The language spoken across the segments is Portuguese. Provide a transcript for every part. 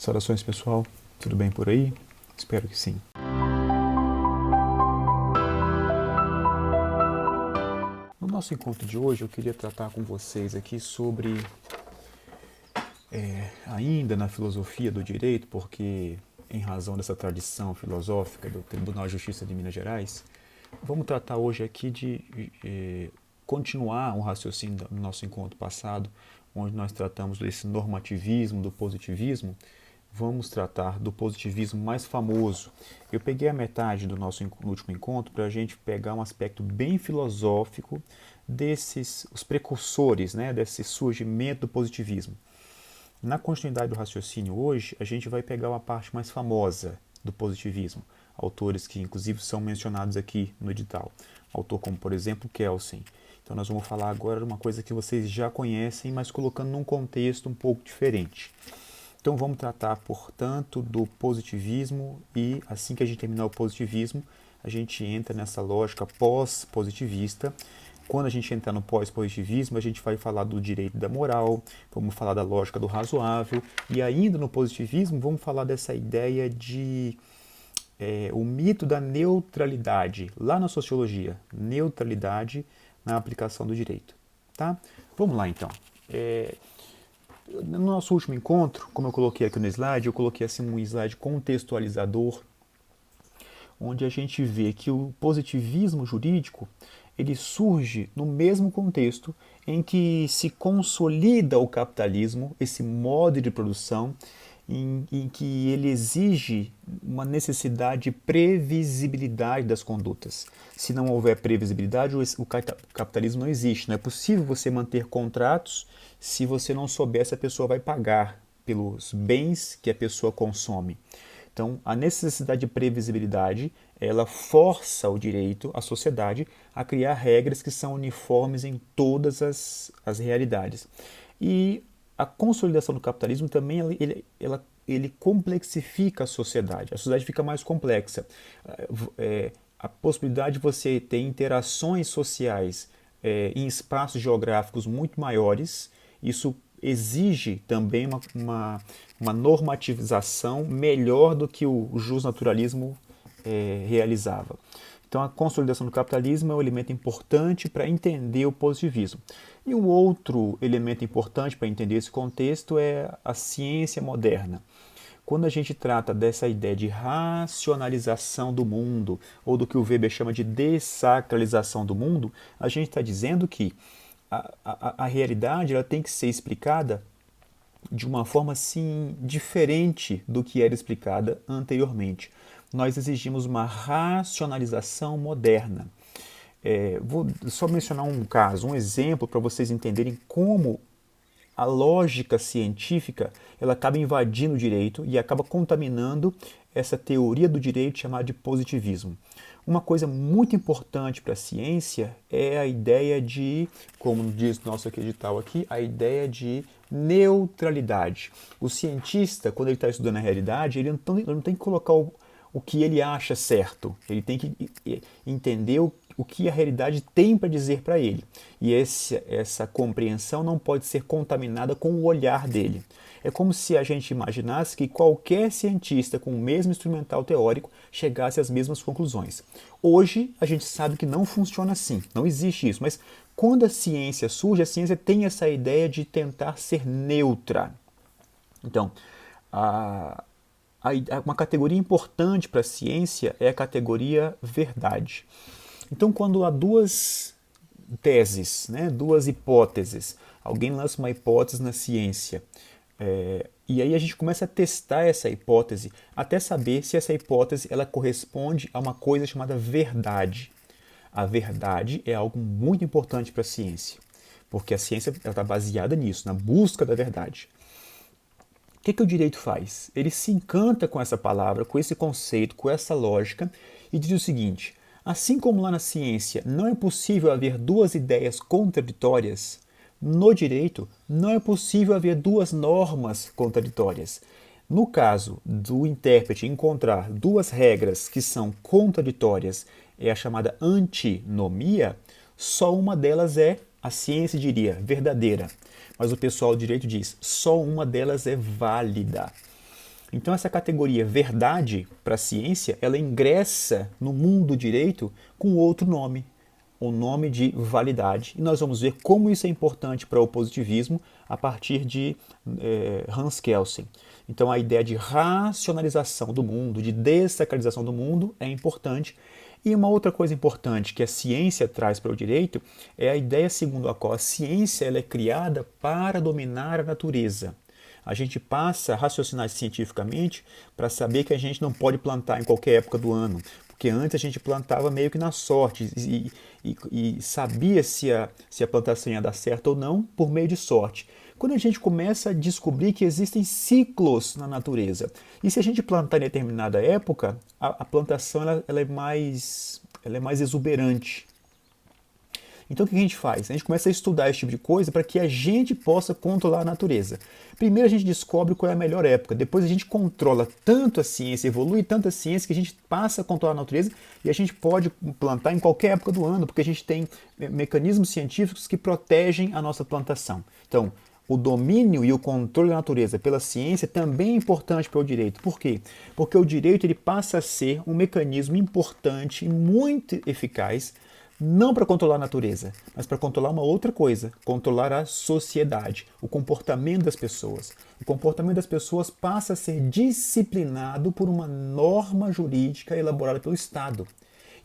Saudações, pessoal, tudo bem por aí? Espero que sim. No nosso encontro de hoje eu queria tratar com vocês aqui sobre, ainda na filosofia do direito, porque em razão dessa tradição filosófica do Tribunal de Justiça de Minas Gerais, vamos tratar hoje aqui de continuar um raciocínio do nosso encontro passado, onde nós tratamos desse normativismo, do positivismo. Vamos tratar do positivismo mais famoso. Eu peguei a metade do nosso último encontro para a gente pegar um aspecto bem filosófico desses, os precursores, né, desse surgimento do positivismo. Na continuidade do raciocínio hoje, a gente vai pegar uma parte mais famosa do positivismo, autores que inclusive são mencionados aqui no edital, autor como por exemplo Kelsen. Então nós vamos falar agora de uma coisa que vocês já conhecem, mas colocando num contexto um pouco diferente. Então vamos tratar, portanto, do positivismo e assim que a gente terminar o positivismo, a gente entra nessa lógica pós-positivista. Quando a gente entrar no pós-positivismo, a gente vai falar do direito da moral, vamos falar da lógica do razoável e ainda no positivismo vamos falar dessa ideia de o mito da neutralidade, lá na sociologia, neutralidade na aplicação do direito. Tá? Vamos lá então. No nosso último encontro, como eu coloquei aqui no slide, eu coloquei assim um slide contextualizador, onde a gente vê que o positivismo jurídico ele surge no mesmo contexto em que se consolida o capitalismo, esse modo de produção, em que ele exige uma necessidade de previsibilidade das condutas. Se não houver previsibilidade, o capitalismo não existe. Não é possível você manter contratos se você não souber se a pessoa vai pagar pelos bens que a pessoa consome. Então, a necessidade de previsibilidade, ela força o direito, a sociedade, a criar regras que são uniformes em todas as realidades. E a consolidação do capitalismo também ele complexifica a sociedade fica mais complexa. A possibilidade de você ter interações sociais em espaços geográficos muito maiores, isso exige também uma normativização melhor do que o justnaturalismo realizava. Então, a consolidação do capitalismo é um elemento importante para entender o positivismo. E um outro elemento importante para entender esse contexto é a ciência moderna. Quando a gente trata dessa ideia de racionalização do mundo, ou do que o Weber chama de dessacralização do mundo, a gente está dizendo que a realidade ela tem que ser explicada de uma forma assim diferente do que era explicada anteriormente. Nós exigimos uma racionalização moderna. Vou só mencionar um caso, um exemplo para vocês entenderem como a lógica científica ela acaba invadindo o direito e acaba contaminando essa teoria do direito chamada de positivismo. Uma coisa muito importante para a ciência é a ideia de, como diz o nosso edital aqui, a ideia de neutralidade. O cientista, quando ele está estudando a realidade, ele não tem que colocar o que ele acha certo, ele tem que entender o que a realidade tem para dizer para ele. E essa compreensão não pode ser contaminada com o olhar dele. É como se a gente imaginasse que qualquer cientista com o mesmo instrumental teórico chegasse às mesmas conclusões. Hoje a gente sabe que não funciona assim, não existe isso, mas quando a ciência surge, a ciência tem essa ideia de tentar ser neutra. Então, uma categoria importante para a ciência é a categoria verdade. Então, quando há duas teses, né, duas hipóteses, alguém lança uma hipótese na ciência, e aí a gente começa a testar essa hipótese até saber se essa hipótese ela corresponde a uma coisa chamada verdade. A verdade é algo muito importante para a ciência, porque a ciência está baseada nisso, na busca da verdade. O que o direito faz? Ele se encanta com essa palavra, com esse conceito, com essa lógica e diz o seguinte: assim como lá na ciência não é possível haver duas ideias contraditórias, no direito não é possível haver duas normas contraditórias. No caso do intérprete encontrar duas regras que são contraditórias, é a chamada antinomia, só uma delas é, a ciência diria, verdadeira. Mas o pessoal do direito diz, só uma delas é válida. Então essa categoria verdade para a ciência, ela ingressa no mundo do direito com outro nome, o nome de validade. E nós vamos ver como isso é importante para o positivismo a partir de Hans Kelsen. Então a ideia de racionalização do mundo, de dessacralização do mundo é importante. E uma outra coisa importante que a ciência traz para o direito é a ideia segundo a qual a ciência ela é criada para dominar a natureza. A gente passa a raciocinar cientificamente para saber que a gente não pode plantar em qualquer época do ano, porque antes a gente plantava meio que na sorte e sabia se a plantação ia dar certo ou não por meio de sorte. Quando a gente começa a descobrir que existem ciclos na natureza, e se a gente plantar em determinada época, a plantação ela é mais exuberante. Então o que a gente faz? A gente começa a estudar esse tipo de coisa para que a gente possa controlar a natureza. Primeiro a gente descobre qual é a melhor época, depois a gente controla tanto a ciência, evolui tanto a ciência que a gente passa a controlar a natureza e a gente pode plantar em qualquer época do ano, porque a gente tem mecanismos científicos que protegem a nossa plantação. Então, o domínio e o controle da natureza pela ciência também é importante para o direito. Por quê? Porque o direito ele passa a ser um mecanismo importante e muito eficaz não para controlar a natureza, mas para controlar uma outra coisa, controlar a sociedade, o comportamento das pessoas. O comportamento das pessoas passa a ser disciplinado por uma norma jurídica elaborada pelo Estado.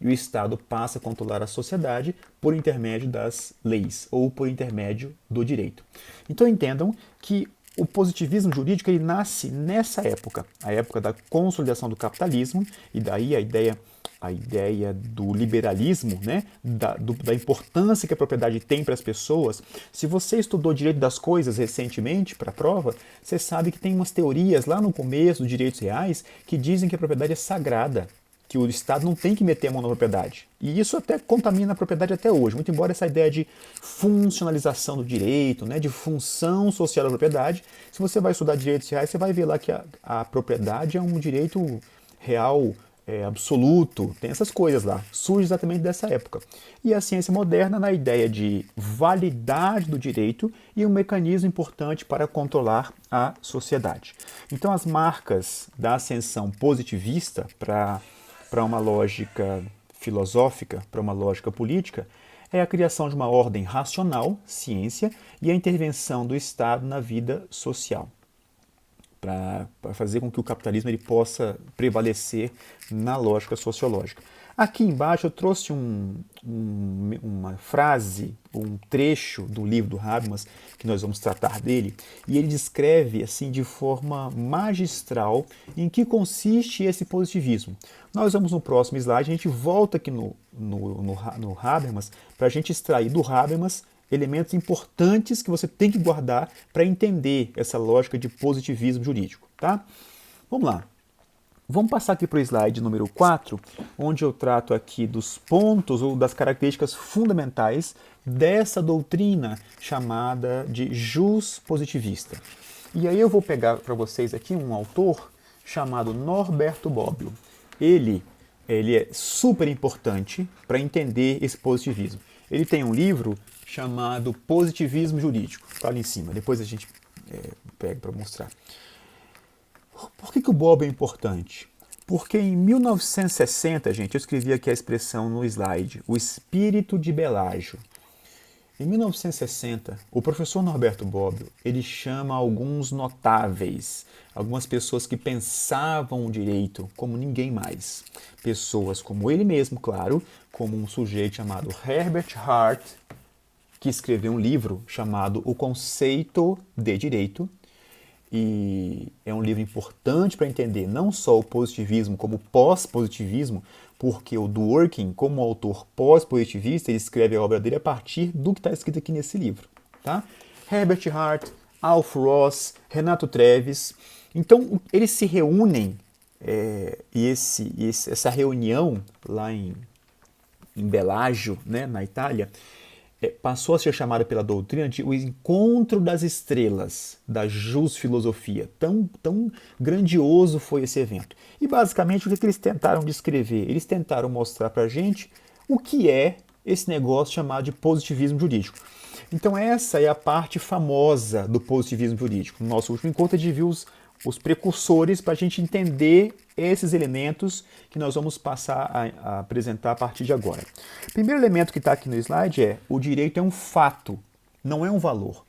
E o Estado passa a controlar a sociedade por intermédio das leis ou por intermédio do direito. Então entendam que o positivismo jurídico ele nasce nessa época, a época da consolidação do capitalismo, e daí a ideia do liberalismo, né? da importância que a propriedade tem para as pessoas. Se você estudou direito das coisas recentemente para a prova, você sabe que tem umas teorias lá no começo dos direitos reais que dizem que a propriedade é sagrada, que o Estado não tem que meter a mão na propriedade. E isso até contamina a propriedade até hoje, muito embora essa ideia de funcionalização do direito, né, de função social da propriedade, se você vai estudar direitos reais, você vai ver lá que a propriedade é um direito real, absoluto, tem essas coisas lá, surge exatamente dessa época. E a ciência moderna na ideia de validade do direito e um mecanismo importante para controlar a sociedade. Então as marcas da ascensão positivista para uma lógica filosófica, para uma lógica política, é a criação de uma ordem racional, ciência, e a intervenção do Estado na vida social, para fazer com que o capitalismo ele possa prevalecer na lógica sociológica. Aqui embaixo eu trouxe uma frase, um trecho do livro do Habermas, que nós vamos tratar dele, e ele descreve assim de forma magistral em que consiste esse positivismo. Nós vamos no próximo slide, a gente volta aqui no Habermas para a gente extrair do Habermas elementos importantes que você tem que guardar para entender essa lógica de positivismo jurídico. Tá? Vamos lá. Vamos passar aqui para o slide número 4, onde eu trato aqui dos pontos ou das características fundamentais dessa doutrina chamada de jus positivista. E aí eu vou pegar para vocês aqui um autor chamado Norberto Bobbio. Ele é super importante para entender esse positivismo. Ele tem um livro chamado Positivismo Jurídico. Está ali em cima, depois a gente pega para mostrar. Por que o Bobbio é importante? Porque em 1960, gente, eu escrevi aqui a expressão no slide, o espírito de Belágio. Em 1960, o professor Norberto Bobbio, ele chama alguns notáveis, algumas pessoas que pensavam o direito como ninguém mais. Pessoas como ele mesmo, claro, como um sujeito chamado Herbert Hart, que escreveu um livro chamado O Conceito de Direito, e é um livro importante para entender não só o positivismo como o pós-positivismo, porque o Dworkin, como autor pós-positivista, ele escreve a obra dele a partir do que está escrito aqui nesse livro. Tá? Herbert Hart, Alf Ross, Renato Treves. Então, eles se reúnem, essa reunião lá em Belágio, né, na Itália, passou a ser chamada pela doutrina de o encontro das estrelas, da jus filosofia. Tão grandioso foi esse evento. E basicamente o que eles tentaram descrever? Eles tentaram mostrar para a gente o que é esse negócio chamado de positivismo jurídico. Então essa é a parte famosa do positivismo jurídico. No nosso último encontro a gente viu os precursores para a gente entender esses elementos que nós vamos passar a apresentar a partir de agora. O primeiro elemento que está aqui no slide é: o direito é um fato, não é um valor.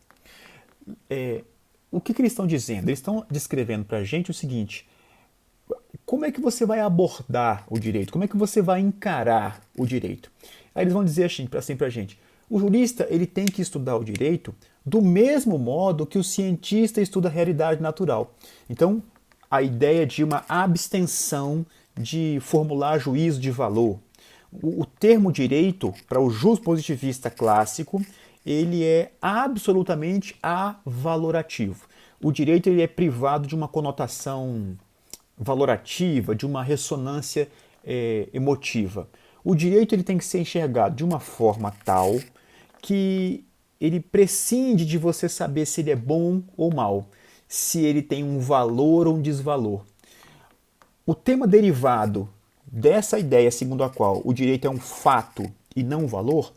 O que eles estão dizendo? Eles estão descrevendo para a gente o seguinte: como é que você vai abordar o direito? Como é que você vai encarar o direito? Aí eles vão dizer assim para a gente: o jurista ele tem que estudar o direito do mesmo modo que o cientista estuda a realidade natural. Então, a ideia de uma abstenção de formular juízo de valor. O termo direito, para o juspositivista clássico, ele é absolutamente avalorativo. O direito ele é privado de uma conotação valorativa, de uma ressonância emotiva. O direito ele tem que ser enxergado de uma forma tal que ele prescinde de você saber se ele é bom ou mal, se ele tem um valor ou um desvalor. O tema derivado dessa ideia segundo a qual o direito é um fato e não um valor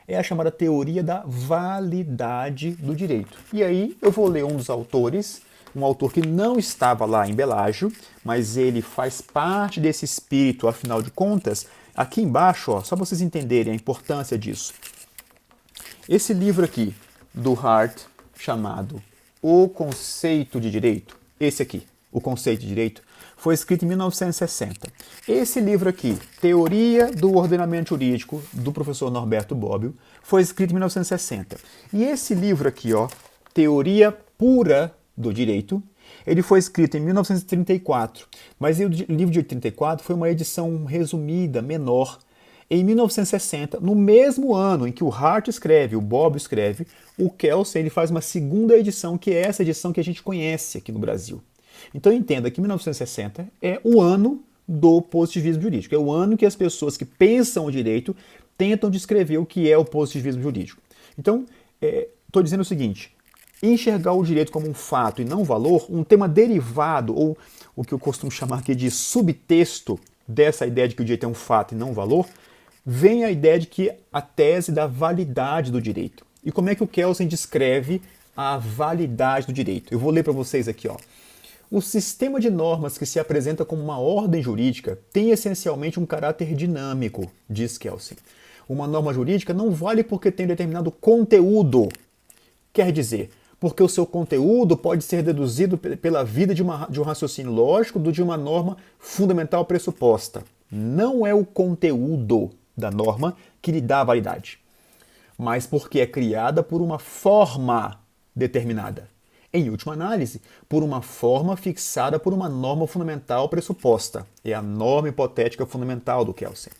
é a chamada teoria da validade do direito. E aí eu vou ler um dos autores, um autor que não estava lá em Belágio, mas ele faz parte desse espírito, afinal de contas. Aqui embaixo, ó, só para vocês entenderem a importância disso. Esse livro aqui, do Hart, chamado O Conceito de Direito, esse aqui, O Conceito de Direito, foi escrito em 1960. Esse livro aqui, Teoria do Ordenamento Jurídico, do professor Norberto Bobbio, foi escrito em 1960. E esse livro aqui, ó, Teoria Pura do Direito, ele foi escrito em 1934, mas o livro de 84 foi uma edição resumida, menor. Em 1960, no mesmo ano em que o Hart escreve, o Bobbio escreve, o Kelsen ele faz uma segunda edição, que é essa edição que a gente conhece aqui no Brasil. Então entenda que 1960 é o ano do positivismo jurídico, é o ano que as pessoas que pensam o direito tentam descrever o que é o positivismo jurídico. Então, estou dizendo o seguinte: enxergar o direito como um fato e não um valor, um tema derivado, ou o que eu costumo chamar aqui de subtexto dessa ideia de que o direito é um fato e não um valor, vem a ideia de que a tese da validade do direito. E como é que o Kelsen descreve a validade do direito? Eu vou ler para vocês aqui, ó. O sistema de normas que se apresenta como uma ordem jurídica tem essencialmente um caráter dinâmico, diz Kelsen. Uma norma jurídica não vale porque tem determinado conteúdo. Quer dizer, porque o seu conteúdo pode ser deduzido pela vida de um raciocínio lógico de uma norma fundamental pressuposta. Não é o conteúdo da norma que lhe dá a validade, mas porque é criada por uma forma determinada. Em última análise, por uma forma fixada por uma norma fundamental pressuposta. É a norma hipotética fundamental do Kelsen.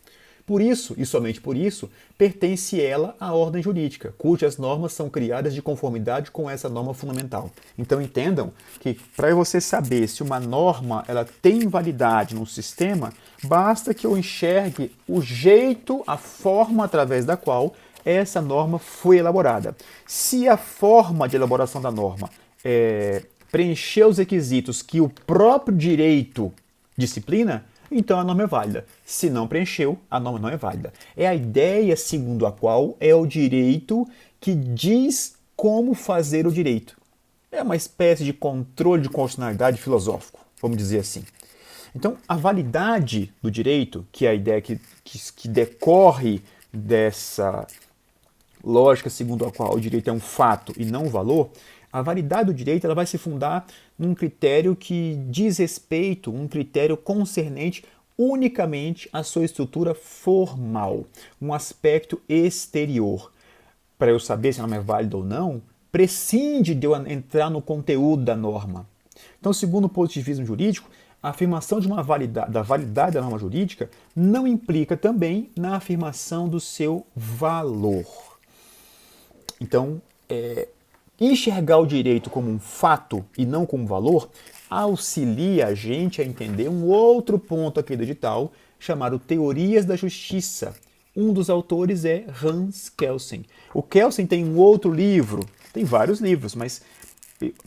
Por isso, e somente por isso, pertence ela à ordem jurídica, cujas normas são criadas de conformidade com essa norma fundamental. Então entendam que para você saber se uma norma ela tem validade num sistema, basta que eu enxergue o jeito, a forma através da qual essa norma foi elaborada. Se a forma de elaboração da norma preencher os requisitos que o próprio direito disciplina, então a norma é válida. Se não preencheu, a norma não é válida. É a ideia segundo a qual é o direito que diz como fazer o direito. É uma espécie de controle de constitucionalidade filosófico, vamos dizer assim. Então, a validade do direito, que é a ideia que decorre dessa lógica segundo a qual o direito é um fato e não um valor, a validade do direito ela vai se fundar num critério que diz respeito, um critério concernente unicamente à sua estrutura formal, um aspecto exterior. Para eu saber se a norma é válida ou não, prescinde de eu entrar no conteúdo da norma. Então, segundo o positivismo jurídico, a afirmação de da validade da norma jurídica não implica também na afirmação do seu valor. Então, enxergar o direito como um fato e não como um valor auxilia a gente a entender um outro ponto aqui do edital, chamado Teorias da Justiça. Um dos autores é Hans Kelsen. O Kelsen tem um outro livro, tem vários livros, mas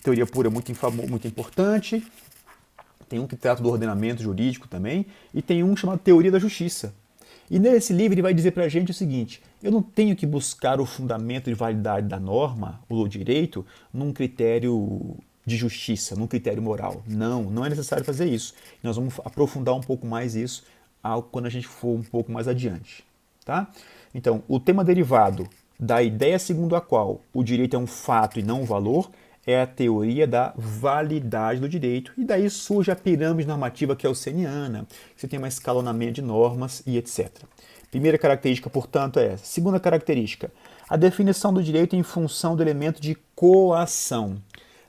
Teoria Pura é muito importante. Tem um que trata do ordenamento jurídico também, e tem um chamado Teoria da Justiça. E nesse livro ele vai dizer para a gente o seguinte: eu não tenho que buscar o fundamento de validade da norma, ou do direito, num critério de justiça, num critério moral. Não, não é necessário fazer isso. Nós vamos aprofundar um pouco mais isso quando a gente for um pouco mais adiante. Tá? Então, o tema derivado da ideia segundo a qual o direito é um fato e não um valor é a teoria da validade do direito. E daí surge a pirâmide normativa kelseniana, que você tem um escalonamento de normas e etc. Primeira característica, portanto, é essa. Segunda característica, a definição do direito em função do elemento de coação.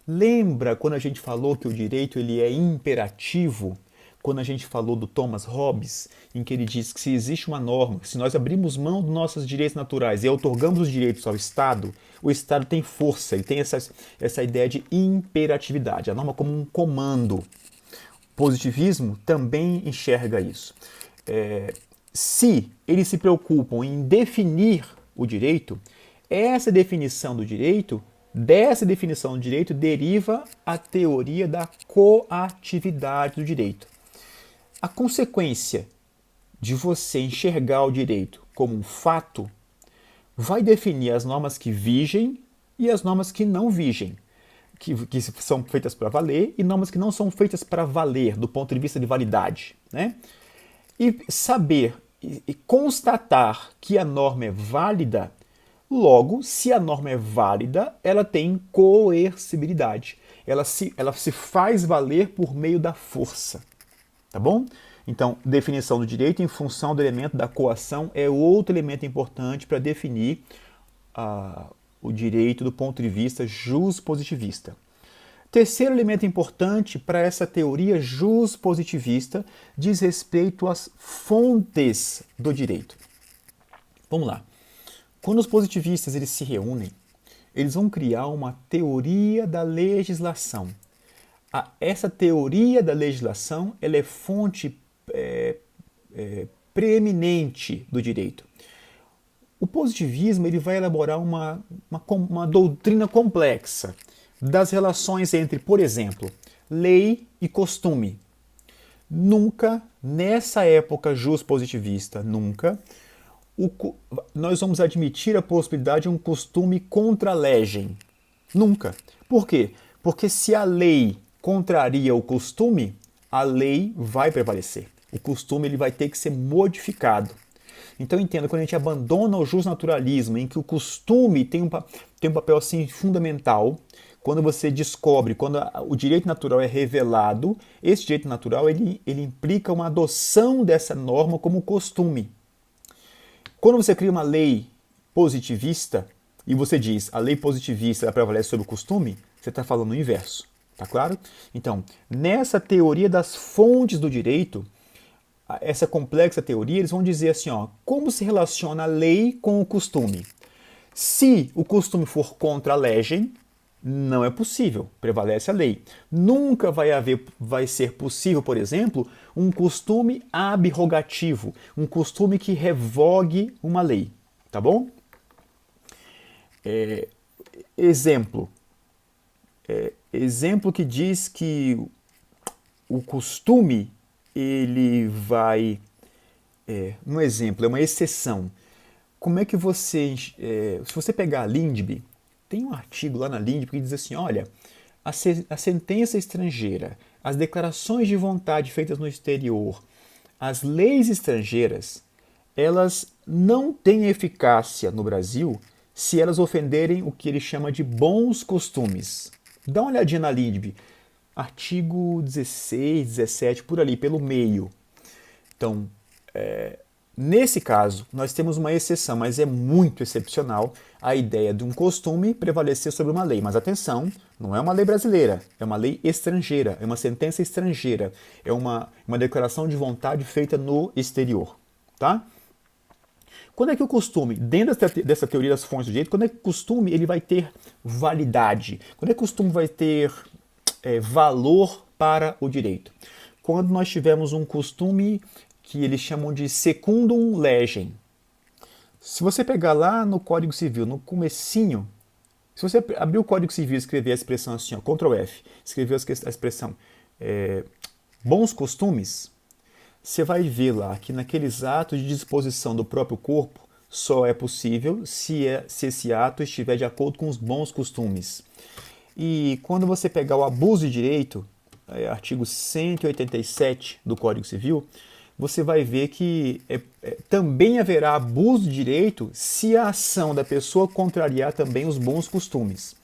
Lembra quando a gente falou que o direito ele é imperativo? Quando a gente falou do Thomas Hobbes, em que ele diz que se existe uma norma, se nós abrimos mão dos nossos direitos naturais e outorgamos os direitos ao Estado, o Estado tem força, ele tem essa ideia de imperatividade, a norma como um comando. O positivismo também enxerga isso. Se eles se preocupam em definir o direito, dessa definição do direito deriva a teoria da coatividade do direito. A consequência de você enxergar o direito como um fato vai definir as normas que vigem e as normas que não vigem, que são feitas para valer e normas que não são feitas para valer do ponto de vista de validade, né? E saber e constatar que a norma é válida, logo, se a norma é válida, ela tem coercibilidade. Ela se faz valer por meio da força. Tá bom? Então, definição do direito em função do elemento da coação é outro elemento importante para definir o direito do ponto de vista juspositivista. Terceiro elemento importante para essa teoria juspositivista diz respeito às fontes do direito. Vamos lá. Quando os positivistas eles se reúnem, eles vão criar uma teoria da legislação. Essa teoria da legislação ela é fonte preeminente do direito. O positivismo ele vai elaborar uma doutrina complexa das relações entre, por exemplo, lei e costume. Nunca, nessa época juspositivista, nunca, nós vamos admitir a possibilidade de um costume contra legem. Nunca. Por quê? Porque se a lei contraria o costume, a lei vai prevalecer. O costume ele vai ter que ser modificado. Então entenda, quando a gente abandona o justnaturalismo, em que o costume tem um papel assim fundamental, quando você descobre, quando o direito natural é revelado, esse direito natural ele implica uma adoção dessa norma como costume. Quando você cria uma lei positivista e você diz a lei positivista ela prevalece sobre o costume, você está falando o inverso. Tá claro? Então, nessa teoria das fontes do direito, essa complexa teoria, eles vão dizer assim, como se relaciona a lei com o costume. Se o costume for contra a legem, não é possível, prevalece a lei. Nunca vai ser possível, por exemplo, um costume abrogativo, um costume que revogue uma lei. Tá bom? Exemplo que diz que o costume, ele vai... um exemplo, é uma exceção. Como é que você... se você pegar a Lindbe, tem um artigo lá na Lindbe que diz assim, olha, a sentença estrangeira, as declarações de vontade feitas no exterior, as leis estrangeiras, elas não têm eficácia no Brasil se elas ofenderem o que ele chama de bons costumes. Dá uma olhadinha na Lindbe, artigo 16, 17, por ali, pelo meio. Então, nesse caso, nós temos uma exceção, mas é muito excepcional a ideia de um costume prevalecer sobre uma lei. Mas atenção, não é uma lei brasileira, é uma lei estrangeira, é uma sentença estrangeira, é uma declaração de vontade feita no exterior. Tá? Quando é que o costume, dentro dessa teoria das fontes do direito, quando é que o costume ele vai ter validade? Quando é que o costume vai ter valor para o direito? Quando nós tivermos um costume que eles chamam de secundum legem. Se você pegar lá no Código Civil, no comecinho, se você abrir o Código Civil e escrever a expressão assim, Ctrl F, escrever a expressão bons costumes, você vai ver lá que naqueles atos de disposição do próprio corpo só é possível se esse ato estiver de acordo com os bons costumes. E quando você pegar o abuso de direito, artigo 187 do Código Civil, você vai ver que também haverá abuso de direito se a ação da pessoa contrariar também os bons costumes.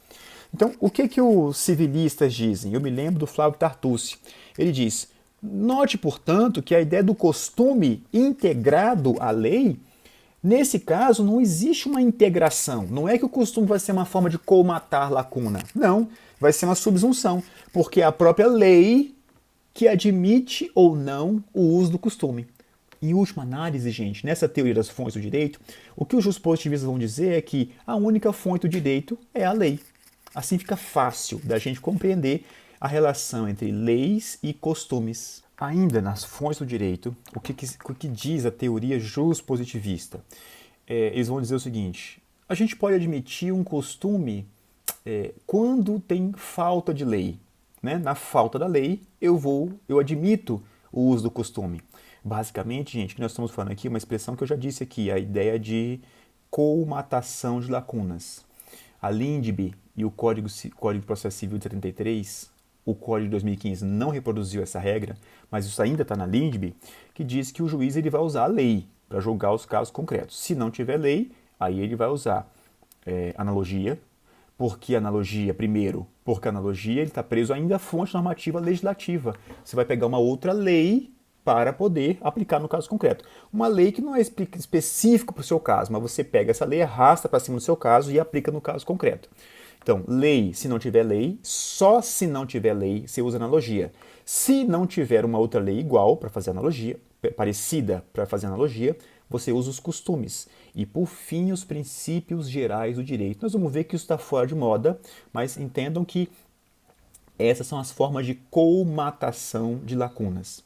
Então, o que os civilistas dizem? Eu me lembro do Flávio Tartucci. Ele diz: note, portanto, que a ideia do costume integrado à lei, nesse caso, não existe uma integração. Não é que o costume vai ser uma forma de colmatar lacuna. Não, vai ser uma subsunção, porque é a própria lei que admite ou não o uso do costume. Em última análise, gente, nessa teoria das fontes do direito, o que os positivistas vão dizer é que a única fonte do direito é a lei. Assim fica fácil da gente compreender a relação entre leis e costumes. Ainda nas fontes do direito, o que diz a teoria juspositivista? Eles vão dizer o seguinte: a gente pode admitir um costume quando tem falta de lei. Né? Na falta da lei, eu admito o uso do costume. Basicamente, gente, o que nós estamos falando aqui é uma expressão que eu já disse aqui, a ideia de colmatação de lacunas. A LINDB e o Código de Processo Civil de 73, o Código de 2015 não reproduziu essa regra, mas isso ainda está na LINDB, que diz que o juiz ele vai usar a lei para julgar os casos concretos. Se não tiver lei, aí ele vai usar analogia. Por que analogia? Primeiro, porque a analogia ele está preso ainda à fonte normativa legislativa. Você vai pegar uma outra lei para poder aplicar no caso concreto. Uma lei que não é específica para o seu caso, mas você pega essa lei, arrasta para cima do seu caso e aplica no caso concreto. Então, lei, se não tiver lei, só se não tiver lei, você usa analogia. Se não tiver uma outra lei igual para fazer analogia, parecida para fazer analogia, você usa os costumes. E, por fim, os princípios gerais do direito. Nós vamos ver que isso está fora de moda, mas entendam que essas são as formas de colmatação de lacunas.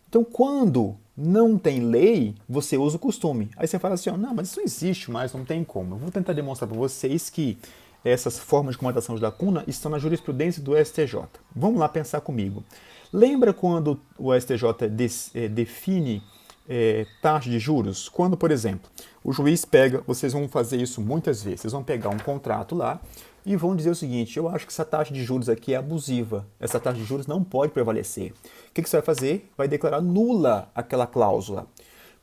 Então, quando não tem lei, você usa o costume. Aí você fala assim, não, mas isso não existe mais, não tem como. Eu vou tentar demonstrar para vocês que essas formas de colmatação de lacuna estão na jurisprudência do STJ. Vamos lá pensar comigo. Lembra quando o STJ define taxa de juros? Quando, por exemplo, o juiz pega, vocês vão fazer isso muitas vezes, vocês vão pegar um contrato lá e vão dizer o seguinte: eu acho que essa taxa de juros aqui é abusiva, essa taxa de juros não pode prevalecer. O que você vai fazer? Vai declarar nula aquela cláusula.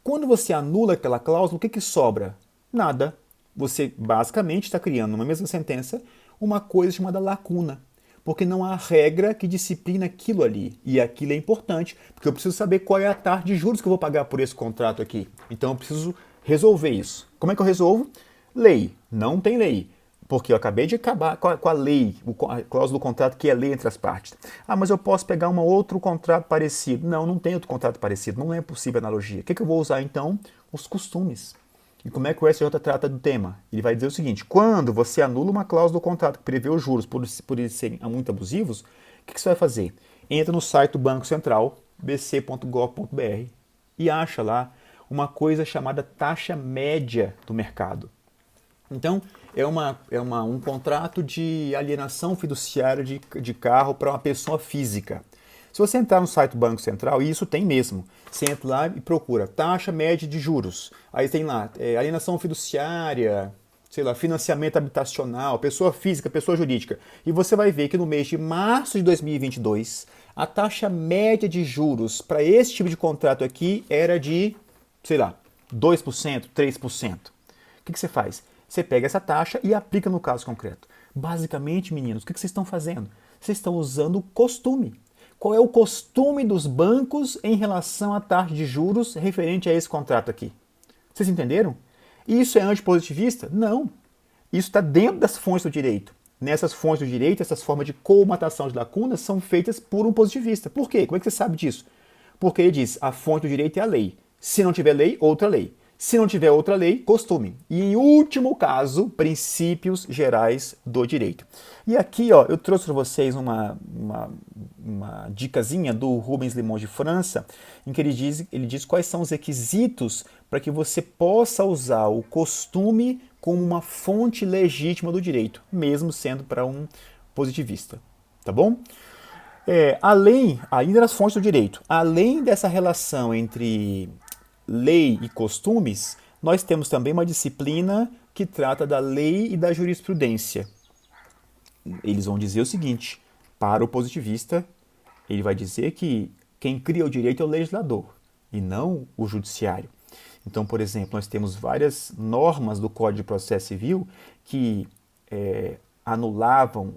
Quando você anula aquela cláusula, o que sobra? Nada. Você basicamente está criando, numa mesma sentença, uma coisa chamada lacuna. Porque não há regra que disciplina aquilo ali. E aquilo é importante, porque eu preciso saber qual é a taxa de juros que eu vou pagar por esse contrato aqui. Então eu preciso resolver isso. Como é que eu resolvo? Lei. Não tem lei. Porque eu acabei de acabar com a lei, a cláusula do contrato que é lei entre as partes. Ah, mas eu posso pegar um outro contrato parecido. Não, não tem outro contrato parecido. Não é possível analogia. O que eu vou usar então? Os costumes. E como é que o STJ trata do tema? Ele vai dizer o seguinte: quando você anula uma cláusula do contrato que prevê os juros por eles serem muito abusivos, o que você vai fazer? Entra no site do Banco Central, bc.gov.br, e acha lá uma coisa chamada taxa média do mercado. Então, é um contrato de alienação fiduciária de carro para uma pessoa física. Se você entrar no site do Banco Central, e isso tem mesmo, você entra lá e procura taxa média de juros. Aí tem lá alienação fiduciária, sei lá, financiamento habitacional, pessoa física, pessoa jurídica. E você vai ver que no mês de março de 2022, a taxa média de juros para esse tipo de contrato aqui era de, sei lá, 2%, 3%. O que você faz? Você pega essa taxa e aplica no caso concreto. Basicamente, meninos, o que vocês estão fazendo? Vocês estão usando o costume. Qual é o costume dos bancos em relação à taxa de juros referente a esse contrato aqui? Vocês entenderam? Isso é antipositivista? Não. Isso está dentro das fontes do direito. Nessas fontes do direito, essas formas de colmatação de lacunas são feitas por um positivista. Por quê? Como é que você sabe disso? Porque ele diz, a fonte do direito é a lei. Se não tiver lei, outra lei. Se não tiver outra lei, costume. E em último caso, princípios gerais do direito. E aqui, ó, eu trouxe para vocês uma dicasinha do Rubens Limon de França, em que ele diz quais são os requisitos para que você possa usar o costume como uma fonte legítima do direito, mesmo sendo para um positivista. Tá bom? Ainda nas fontes do direito, além dessa relação entre lei e costumes, nós temos também uma disciplina que trata da lei e da jurisprudência. eles vão dizer o seguinte: para o positivista, ele vai dizer que quem cria o direito é o legislador e não o judiciário. Então, por exemplo, nós temos várias normas do Código de Processo Civil que anularam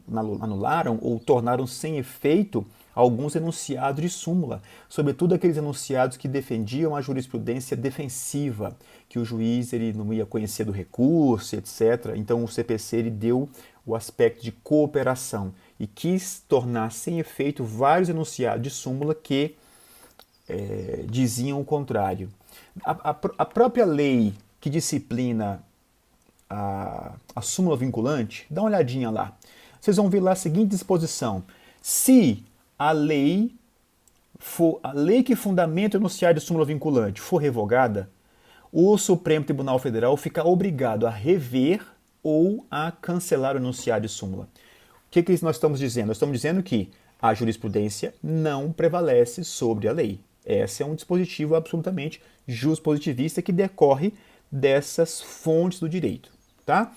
ou tornaram sem efeito alguns enunciados de súmula, sobretudo aqueles enunciados que defendiam a jurisprudência defensiva, que o juiz ele não ia conhecer do recurso, etc. Então o CPC ele deu o aspecto de cooperação e quis tornar sem efeito vários enunciados de súmula que diziam o contrário. A própria lei que disciplina a súmula vinculante, dá uma olhadinha lá. Vocês vão ver lá a seguinte disposição: se a lei que fundamenta o enunciado de súmula vinculante for revogada, o Supremo Tribunal Federal fica obrigado a rever ou a cancelar o enunciado de súmula. O que nós estamos dizendo? Nós estamos dizendo que a jurisprudência não prevalece sobre a lei. Esse é um dispositivo absolutamente juspositivista que decorre dessas fontes do direito. Tá?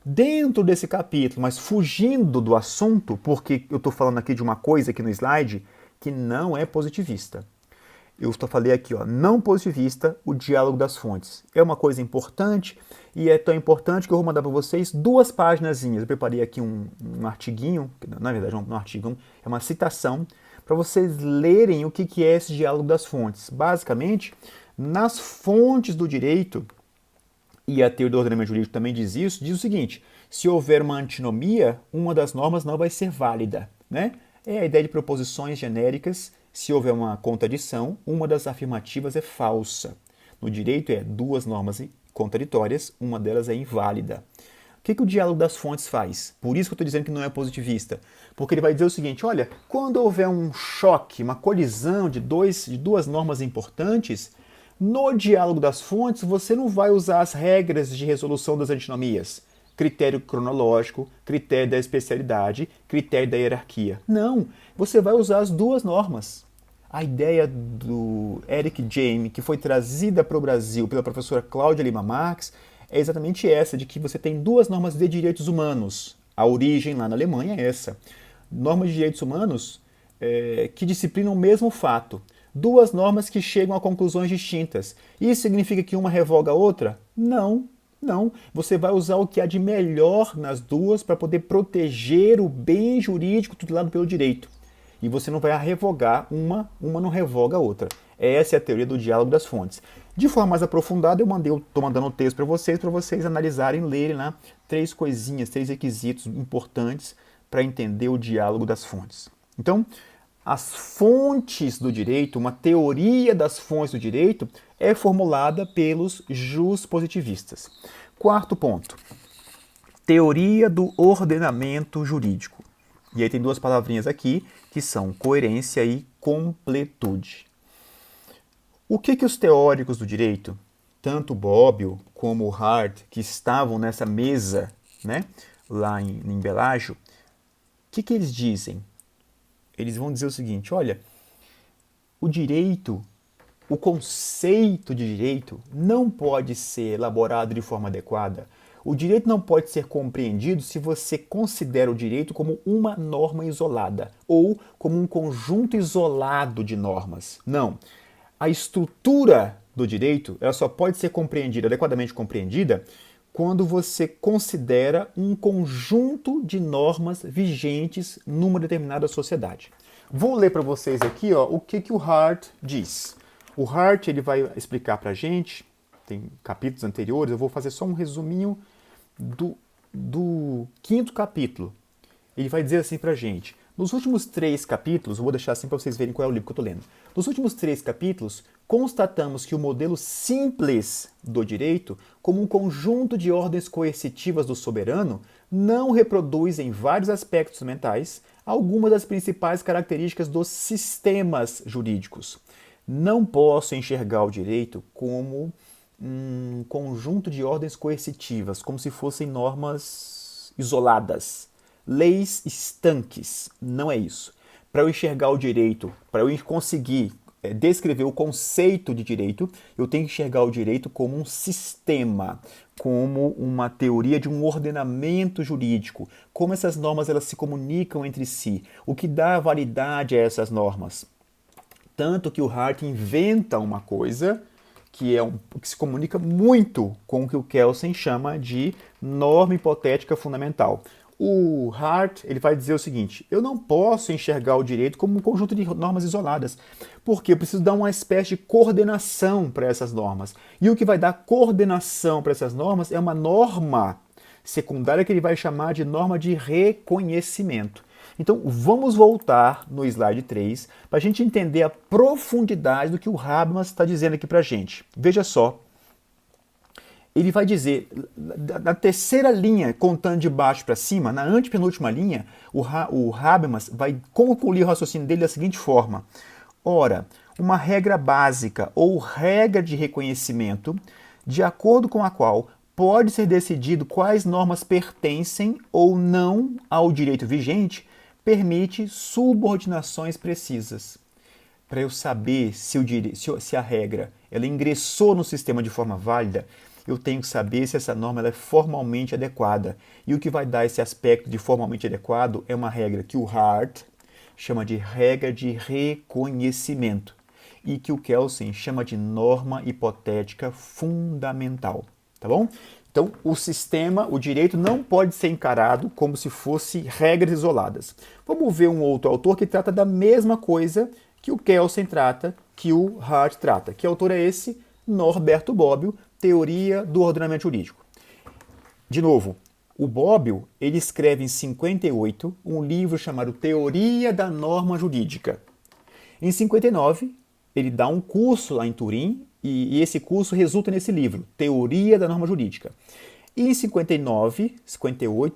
Dentro desse capítulo, mas fugindo do assunto, porque eu estou falando aqui de uma coisa aqui no slide que não é positivista. Eu falei aqui, ó, não positivista, o diálogo das fontes. É uma coisa importante e é tão importante que eu vou mandar para vocês 2 paginazinhas. Eu preparei aqui um artiguinho, na verdade um artigo, é uma citação, para vocês lerem o que é esse diálogo das fontes. Basicamente, nas fontes do direito, e a teoria do ordenamento jurídico também diz isso, diz o seguinte: se houver uma antinomia, uma das normas não vai ser válida. Né? É a ideia de proposições genéricas. Se houver uma contradição, uma das afirmativas é falsa. No direito é 2 normas contraditórias, uma delas é inválida. O que o diálogo das fontes faz? Por isso que eu estou dizendo que não é positivista. Porque ele vai dizer o seguinte: olha, quando houver um choque, uma colisão de 2 normas importantes, no diálogo das fontes você não vai usar as regras de resolução das antinomias. Critério cronológico, critério da especialidade, critério da hierarquia. Não, você vai usar as 2 normas. A ideia do Eric Jaime, que foi trazida para o Brasil pela professora Cláudia Lima Marx, é exatamente essa, de que você tem 2 normas de direitos humanos. A origem lá na Alemanha é essa. Normas de direitos humanos que disciplinam o mesmo fato. 2 normas que chegam a conclusões distintas. Isso significa que uma revoga a outra? Não. Não, você vai usar o que há de melhor nas 2 para poder proteger o bem jurídico tutelado pelo direito. E você não vai revogar uma não revoga a outra. Essa é a teoria do diálogo das fontes. De forma mais aprofundada, eu estou mandando o texto para vocês analisarem, lerem lá 3 coisinhas, 3 requisitos importantes para entender o diálogo das fontes. Então, as fontes do direito, uma teoria das fontes do direito, é formulada pelos juspositivistas. 4º ponto, teoria do ordenamento jurídico. E aí tem 2 palavrinhas aqui, que são coerência e completude. O que os teóricos do direito, tanto Bobbio como Hart, que estavam nessa mesa, né, lá em Belágio, o que eles dizem? Eles vão dizer o seguinte: olha, o direito, o conceito de direito não pode ser elaborado de forma adequada. O direito não pode ser compreendido se você considera o direito como uma norma isolada ou como um conjunto isolado de normas. Não. A estrutura do direito ela só pode ser compreendida, adequadamente compreendida, quando você considera um conjunto de normas vigentes numa determinada sociedade. Vou ler para vocês aqui o que o Hart diz. O Hart ele vai explicar para a gente, tem capítulos anteriores, eu vou fazer só um resuminho do 5º capítulo. Ele vai dizer assim para a gente: nos últimos 3 capítulos, eu vou deixar assim para vocês verem qual é o livro que eu estou lendo. Nos últimos 3 capítulos, constatamos que o modelo simples do direito, como um conjunto de ordens coercitivas do soberano, não reproduz em vários aspectos mentais algumas das principais características dos sistemas jurídicos. Não posso enxergar o direito como um conjunto de ordens coercitivas, como se fossem normas isoladas, leis estanques. Não é isso. Para eu enxergar o direito, para eu conseguir descrever o conceito de direito, eu tenho que enxergar o direito como um sistema, como uma teoria de um ordenamento jurídico, como essas normas elas se comunicam entre si, o que dá validade a essas normas. Tanto que o Hart inventa uma coisa que se comunica muito com o que o Kelsen chama de norma hipotética fundamental. O Hart ele vai dizer o seguinte: eu não posso enxergar o direito como um conjunto de normas isoladas, porque eu preciso dar uma espécie de coordenação para essas normas. E o que vai dar coordenação para essas normas é uma norma secundária que ele vai chamar de norma de reconhecimento. Então, vamos voltar no slide 3 para a gente entender a profundidade do que o Habermas está dizendo aqui para a gente. Veja só, ele vai dizer, na terceira linha, contando de baixo para cima, na antepenúltima linha, o Habermas vai concluir o raciocínio dele da seguinte forma. Ora, uma regra básica ou regra de reconhecimento, de acordo com a qual pode ser decidido quais normas pertencem ou não ao direito vigente, permite subordinações precisas. Para eu saber se a regra ela ingressou no sistema de forma válida, eu tenho que saber se essa norma ela é formalmente adequada. E o que vai dar esse aspecto de formalmente adequado é uma regra que o Hart chama de regra de reconhecimento e que o Kelsen chama de norma hipotética fundamental. Tá bom? Então, o sistema, o direito não pode ser encarado como se fosse regras isoladas. Vamos ver um outro autor que trata da mesma coisa que o Kelsen trata, que o Hart trata. Que autor é esse? Norberto Bobbio, Teoria do Ordenamento Jurídico. De novo, o Bobbio, ele escreve em 58 um livro chamado Teoria da Norma Jurídica. Em 59, ele dá um curso lá em Turim, e esse curso resulta nesse livro, Teoria da Norma Jurídica. E em 58,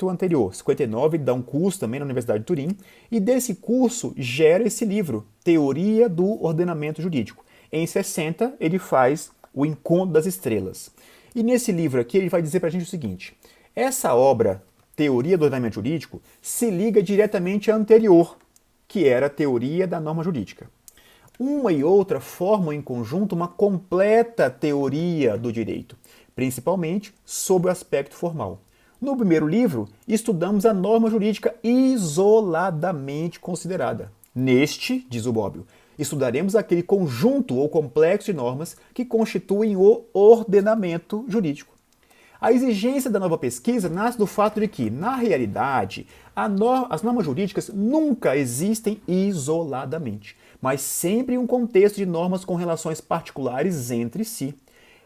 o anterior, 59, ele dá um curso também na Universidade de Turim, e desse curso gera esse livro, Teoria do Ordenamento Jurídico. Em 60, ele faz o Encontro das Estrelas. E nesse livro aqui, ele vai dizer para a gente o seguinte: essa obra, Teoria do Ordenamento Jurídico, se liga diretamente à anterior, que era a Teoria da Norma Jurídica. Uma e outra formam em conjunto uma completa teoria do direito, principalmente sobre o aspecto formal. No primeiro livro, estudamos a norma jurídica isoladamente considerada. Neste, diz o Bobbio, estudaremos aquele conjunto ou complexo de normas que constituem o ordenamento jurídico. A exigência da nova pesquisa nasce do fato de que, na realidade, as normas jurídicas nunca existem isoladamente, mas sempre em um contexto de normas com relações particulares entre si.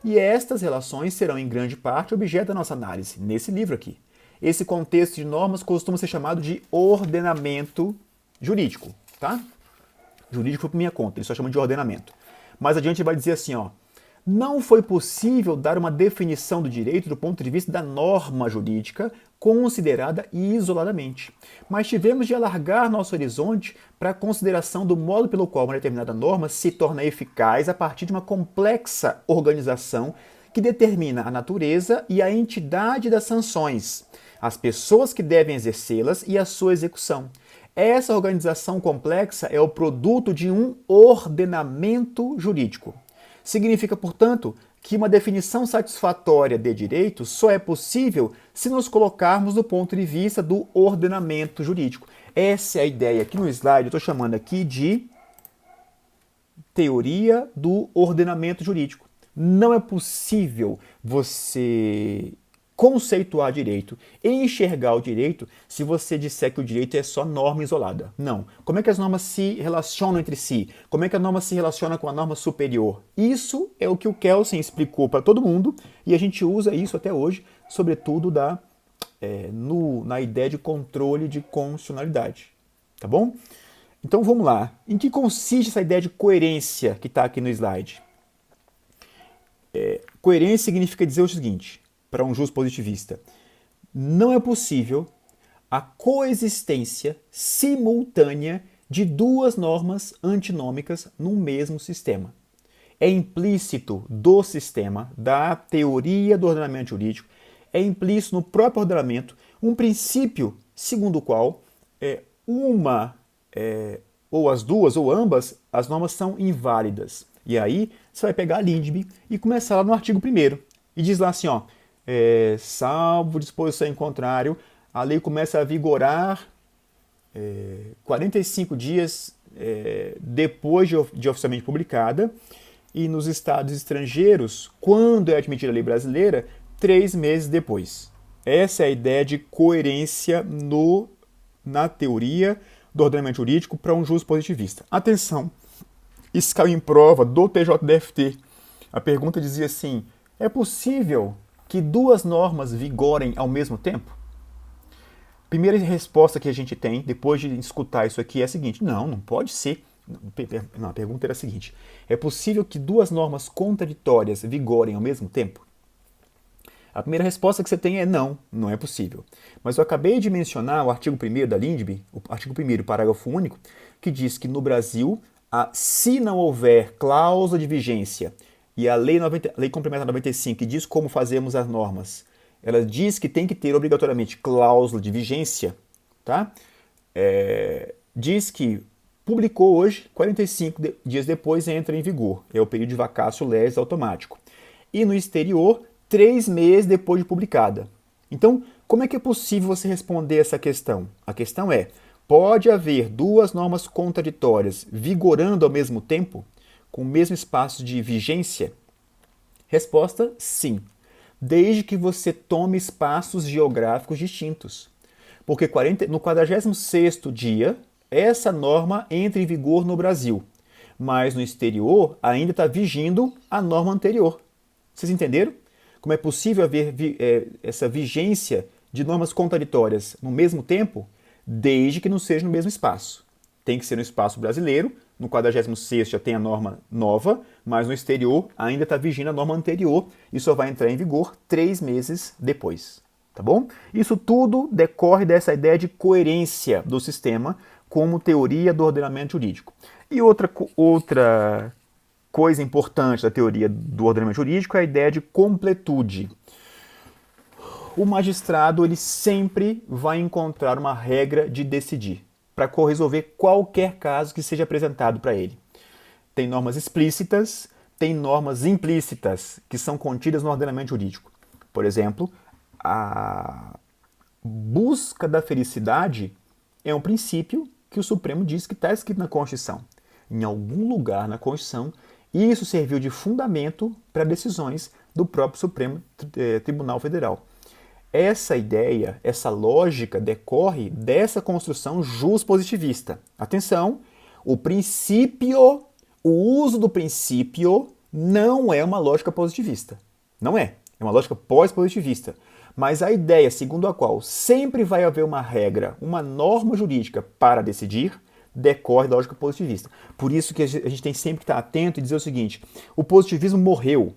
E estas relações serão, em grande parte, objeto da nossa análise, nesse livro aqui. Esse contexto de normas costuma ser chamado de ordenamento jurídico, tá? Jurídico foi por minha conta, ele só chama de ordenamento. Mais adiante ele vai dizer assim, ó: não foi possível dar uma definição do direito do ponto de vista da norma jurídica considerada isoladamente, mas tivemos de alargar nosso horizonte para a consideração do modo pelo qual uma determinada norma se torna eficaz a partir de uma complexa organização que determina a natureza e a entidade das sanções, as pessoas que devem exercê-las e a sua execução. Essa organização complexa é o produto de um ordenamento jurídico. Significa, portanto, que uma definição satisfatória de direito só é possível se nos colocarmos do ponto de vista do ordenamento jurídico. Essa é a ideia. Aqui no slide eu estou chamando aqui de teoria do ordenamento jurídico. Não é possível você conceituar direito e enxergar o direito se você disser que o direito é só norma isolada. Não. Como é que as normas se relacionam entre si? Como é que a norma se relaciona com a norma superior? Isso é o que o Kelsen explicou para todo mundo e a gente usa isso até hoje, sobretudo na ideia de controle de constitucionalidade. Tá bom? Então vamos lá. Em que consiste essa ideia de coerência que está aqui no slide? Coerência significa dizer o seguinte: para um justo positivista, não é possível a coexistência simultânea de duas normas antinômicas num mesmo sistema. É implícito do sistema, da teoria do ordenamento jurídico, é implícito no próprio ordenamento um princípio segundo o qual ou as duas, ou ambas, as normas são inválidas. E aí você vai pegar a LINDB e começar lá no artigo 1º. E diz lá assim, ó, salvo disposição em contrário, a lei começa a vigorar 45 dias depois de oficialmente publicada, e nos estados estrangeiros, quando é admitida a lei brasileira, 3 meses depois. Essa é a ideia de coerência na teoria do ordenamento jurídico para um justo positivista. Atenção, isso caiu em prova do TJDFT. A pergunta dizia assim, é possível que duas normas vigorem ao mesmo tempo? Primeira resposta que a gente tem, depois de escutar isso aqui, é a seguinte, não pode ser. Não, a pergunta era a seguinte, é possível que duas normas contraditórias vigorem ao mesmo tempo? A primeira resposta que você tem é não é possível. Mas eu acabei de mencionar o artigo 1º da LINDB, o artigo 1º, parágrafo único, que diz que no Brasil, se não houver cláusula de vigência, e a Lei Complementar 95, que diz como fazemos as normas, ela diz que tem que ter obrigatoriamente cláusula de vigência, tá? Diz que publicou hoje, 45 dias depois entra em vigor. É o período de vacatio legis automático. E no exterior, 3 meses depois de publicada. Então, como é que é possível você responder essa questão? A questão é, pode haver duas normas contraditórias vigorando ao mesmo tempo, com o mesmo espaço de vigência? Resposta, sim. Desde que você tome espaços geográficos distintos. Porque no 46º dia, essa norma entra em vigor no Brasil, mas no exterior ainda está vigindo a norma anterior. Vocês entenderam? Como é possível haver essa vigência de normas contraditórias no mesmo tempo, desde que não seja no mesmo espaço. Tem que ser no espaço brasileiro, no 46º já tem a norma nova, mas no exterior ainda está vigindo a norma anterior e só vai entrar em vigor 3 meses depois. Tá bom? Isso tudo decorre dessa ideia de coerência do sistema como teoria do ordenamento jurídico. E outra coisa importante da teoria do ordenamento jurídico é a ideia de completude. O magistrado ele sempre vai encontrar uma regra de decidir para resolver qualquer caso que seja apresentado para ele. Tem normas explícitas, tem normas implícitas que são contidas no ordenamento jurídico. Por exemplo, a busca da felicidade é um princípio que o Supremo diz que está escrito na Constituição. Em algum lugar na Constituição, isso serviu de fundamento para decisões do próprio Supremo Tribunal Federal. Essa ideia, essa lógica decorre dessa construção juspositivista. Atenção, o uso do princípio não é uma lógica positivista. Não é. É uma lógica pós-positivista. Mas a ideia segundo a qual sempre vai haver uma regra, uma norma jurídica para decidir, decorre da lógica positivista. Por isso que a gente tem sempre que estar atento e dizer o seguinte, o positivismo morreu.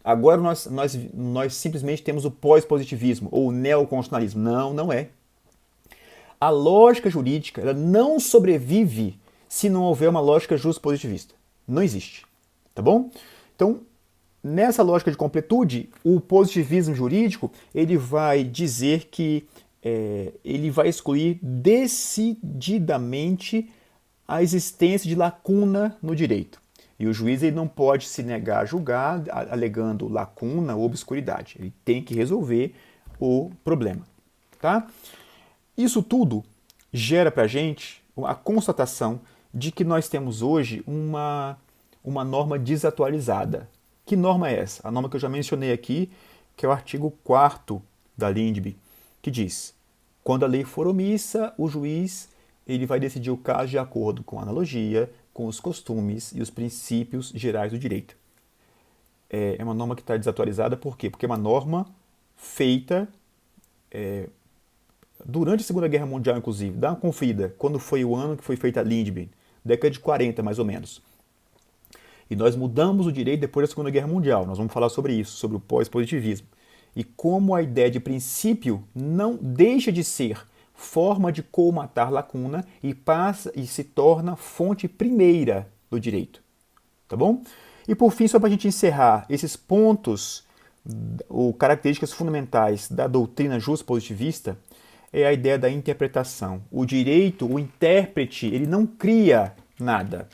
Agora nós simplesmente temos o pós-positivismo ou o neoconstitucionalismo. Não é. A lógica jurídica ela não sobrevive se não houver uma lógica justo-positivista. Não existe. Tá bom? Então, nessa lógica de completude, o positivismo jurídico ele vai dizer que ele vai excluir decididamente a existência de lacuna no direito. E o juiz ele não pode se negar a julgar alegando lacuna ou obscuridade. Ele tem que resolver o problema. Tá? Isso tudo gera para a gente a constatação de que nós temos hoje uma norma desatualizada. Que norma é essa? A norma que eu já mencionei aqui, que é o artigo 4º da LINDB, que diz, quando a lei for omissa, o juiz ele vai decidir o caso de acordo com a analogia, com os costumes e os princípios gerais do direito. É uma norma que está desatualizada, por quê? Porque é uma norma feita durante a Segunda Guerra Mundial, inclusive. Dá uma conferida, quando foi o ano que foi feita a LINDB, década de 40, mais ou menos. E nós mudamos o direito depois da Segunda Guerra Mundial. Nós vamos falar sobre isso, sobre o pós-positivismo. E como a ideia de princípio não deixa de ser forma de colmatar lacuna e passa e se torna fonte primeira do direito. Tá bom? E por fim, só para a gente encerrar esses pontos ou características fundamentais da doutrina justo-positivista, é a ideia da interpretação. O direito, o intérprete, ele não cria nada.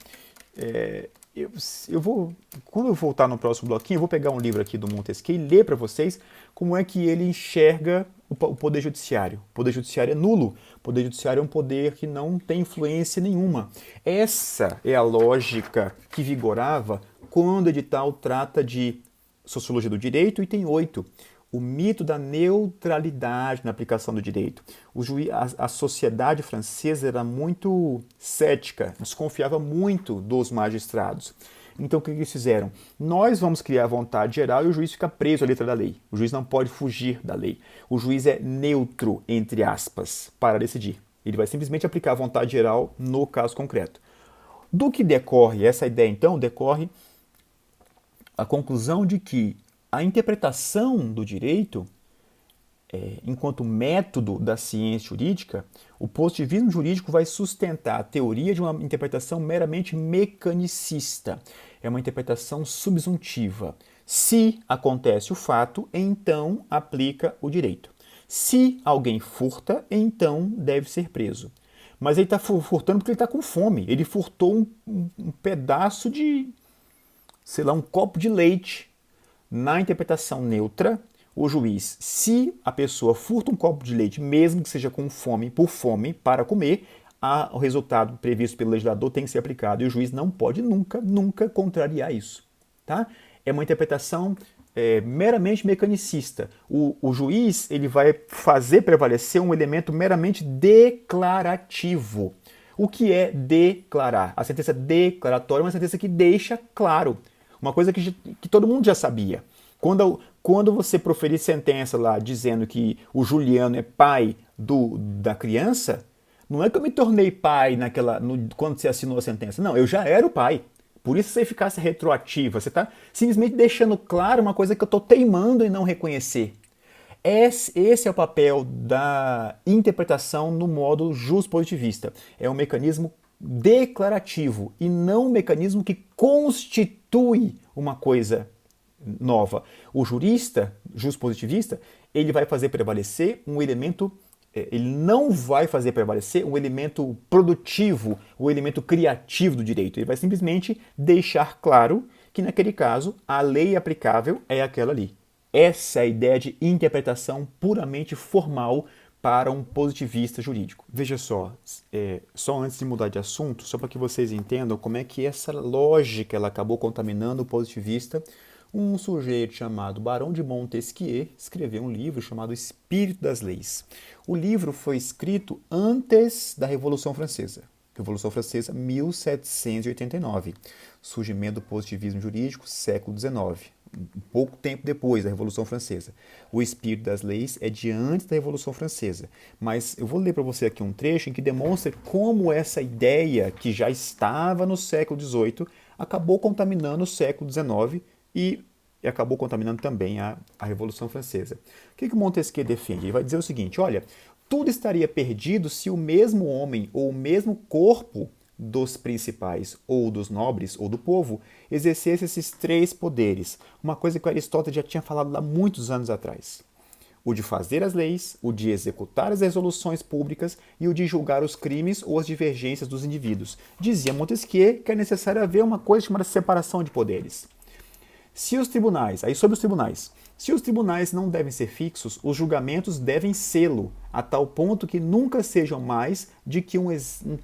Quando eu voltar no próximo bloquinho, eu vou pegar um livro aqui do Montesquieu e ler para vocês como é que ele enxerga o poder judiciário. O poder judiciário é nulo. O poder judiciário é um poder que não tem influência nenhuma. Essa é a lógica que vigorava quando o edital trata de Sociologia do Direito, item 8. O mito da neutralidade na aplicação do direito. A sociedade francesa era muito cética, desconfiava muito dos magistrados. Então o que eles fizeram? Nós vamos criar a vontade geral e o juiz fica preso à letra da lei. O juiz não pode fugir da lei. O juiz é neutro, entre aspas, para decidir. Ele vai simplesmente aplicar a vontade geral no caso concreto. Do que decorre essa ideia, então, decorre a conclusão de que a interpretação do direito, enquanto método da ciência jurídica, o positivismo jurídico vai sustentar a teoria de uma interpretação meramente mecanicista. É uma interpretação subsuntiva. Se acontece o fato, então aplica o direito. Se alguém furta, então deve ser preso. Mas ele está furtando porque ele está com fome. Ele furtou um pedaço de, sei lá, um copo de leite. Na interpretação neutra, o juiz, se a pessoa furta um copo de leite, mesmo que seja com fome, por fome, para comer, o resultado previsto pelo legislador tem que ser aplicado. E o juiz não pode nunca contrariar isso. Tá? É uma interpretação meramente mecanicista. O juiz ele vai fazer prevalecer um elemento meramente declarativo. O que é declarar? A sentença declaratória é uma sentença que deixa claro. Uma coisa que todo mundo já sabia. Quando você proferir sentença lá dizendo que o Juliano é pai da criança, não é que eu me tornei pai quando você assinou a sentença. Não, eu já era o pai. Por isso essa eficácia retroativa. Você está simplesmente deixando claro uma coisa que eu estou teimando em não reconhecer. Esse é o papel da interpretação no modo juspositivista. É um mecanismo declarativo e não um mecanismo que constitui uma coisa nova. O jurista, juspositivista, ele vai fazer prevalecer um elemento, ele não vai fazer prevalecer um elemento produtivo, o elemento criativo do direito. Ele vai simplesmente deixar claro que, naquele caso, a lei aplicável é aquela ali. Essa é a ideia de interpretação puramente formal para um positivista jurídico. Veja só, só antes de mudar de assunto, só para que vocês entendam como é que essa lógica ela acabou contaminando o positivista, um sujeito chamado Barão de Montesquieu escreveu um livro chamado Espírito das Leis. O livro foi escrito antes da Revolução Francesa. Revolução Francesa, 1789. Surgimento do positivismo jurídico, século XIX. Um pouco tempo depois da Revolução Francesa. O Espírito das Leis é de antes da Revolução Francesa. Mas eu vou ler para você aqui um trecho em que demonstra como essa ideia, que já estava no século XVIII, acabou contaminando o século XIX e acabou contaminando também a Revolução Francesa. O que Montesquieu defende? Ele vai dizer o seguinte, olha, tudo estaria perdido se o mesmo homem ou o mesmo corpo dos principais ou dos nobres ou do povo exercesse esses três poderes. Uma coisa que Aristóteles já tinha falado há muitos anos atrás. O de fazer as leis, o de executar as resoluções públicas e o de julgar os crimes ou as divergências dos indivíduos. Dizia Montesquieu que é necessário haver uma coisa chamada separação de poderes. Se os tribunais não devem ser fixos, os julgamentos devem sê-lo, a tal ponto que nunca sejam mais de que um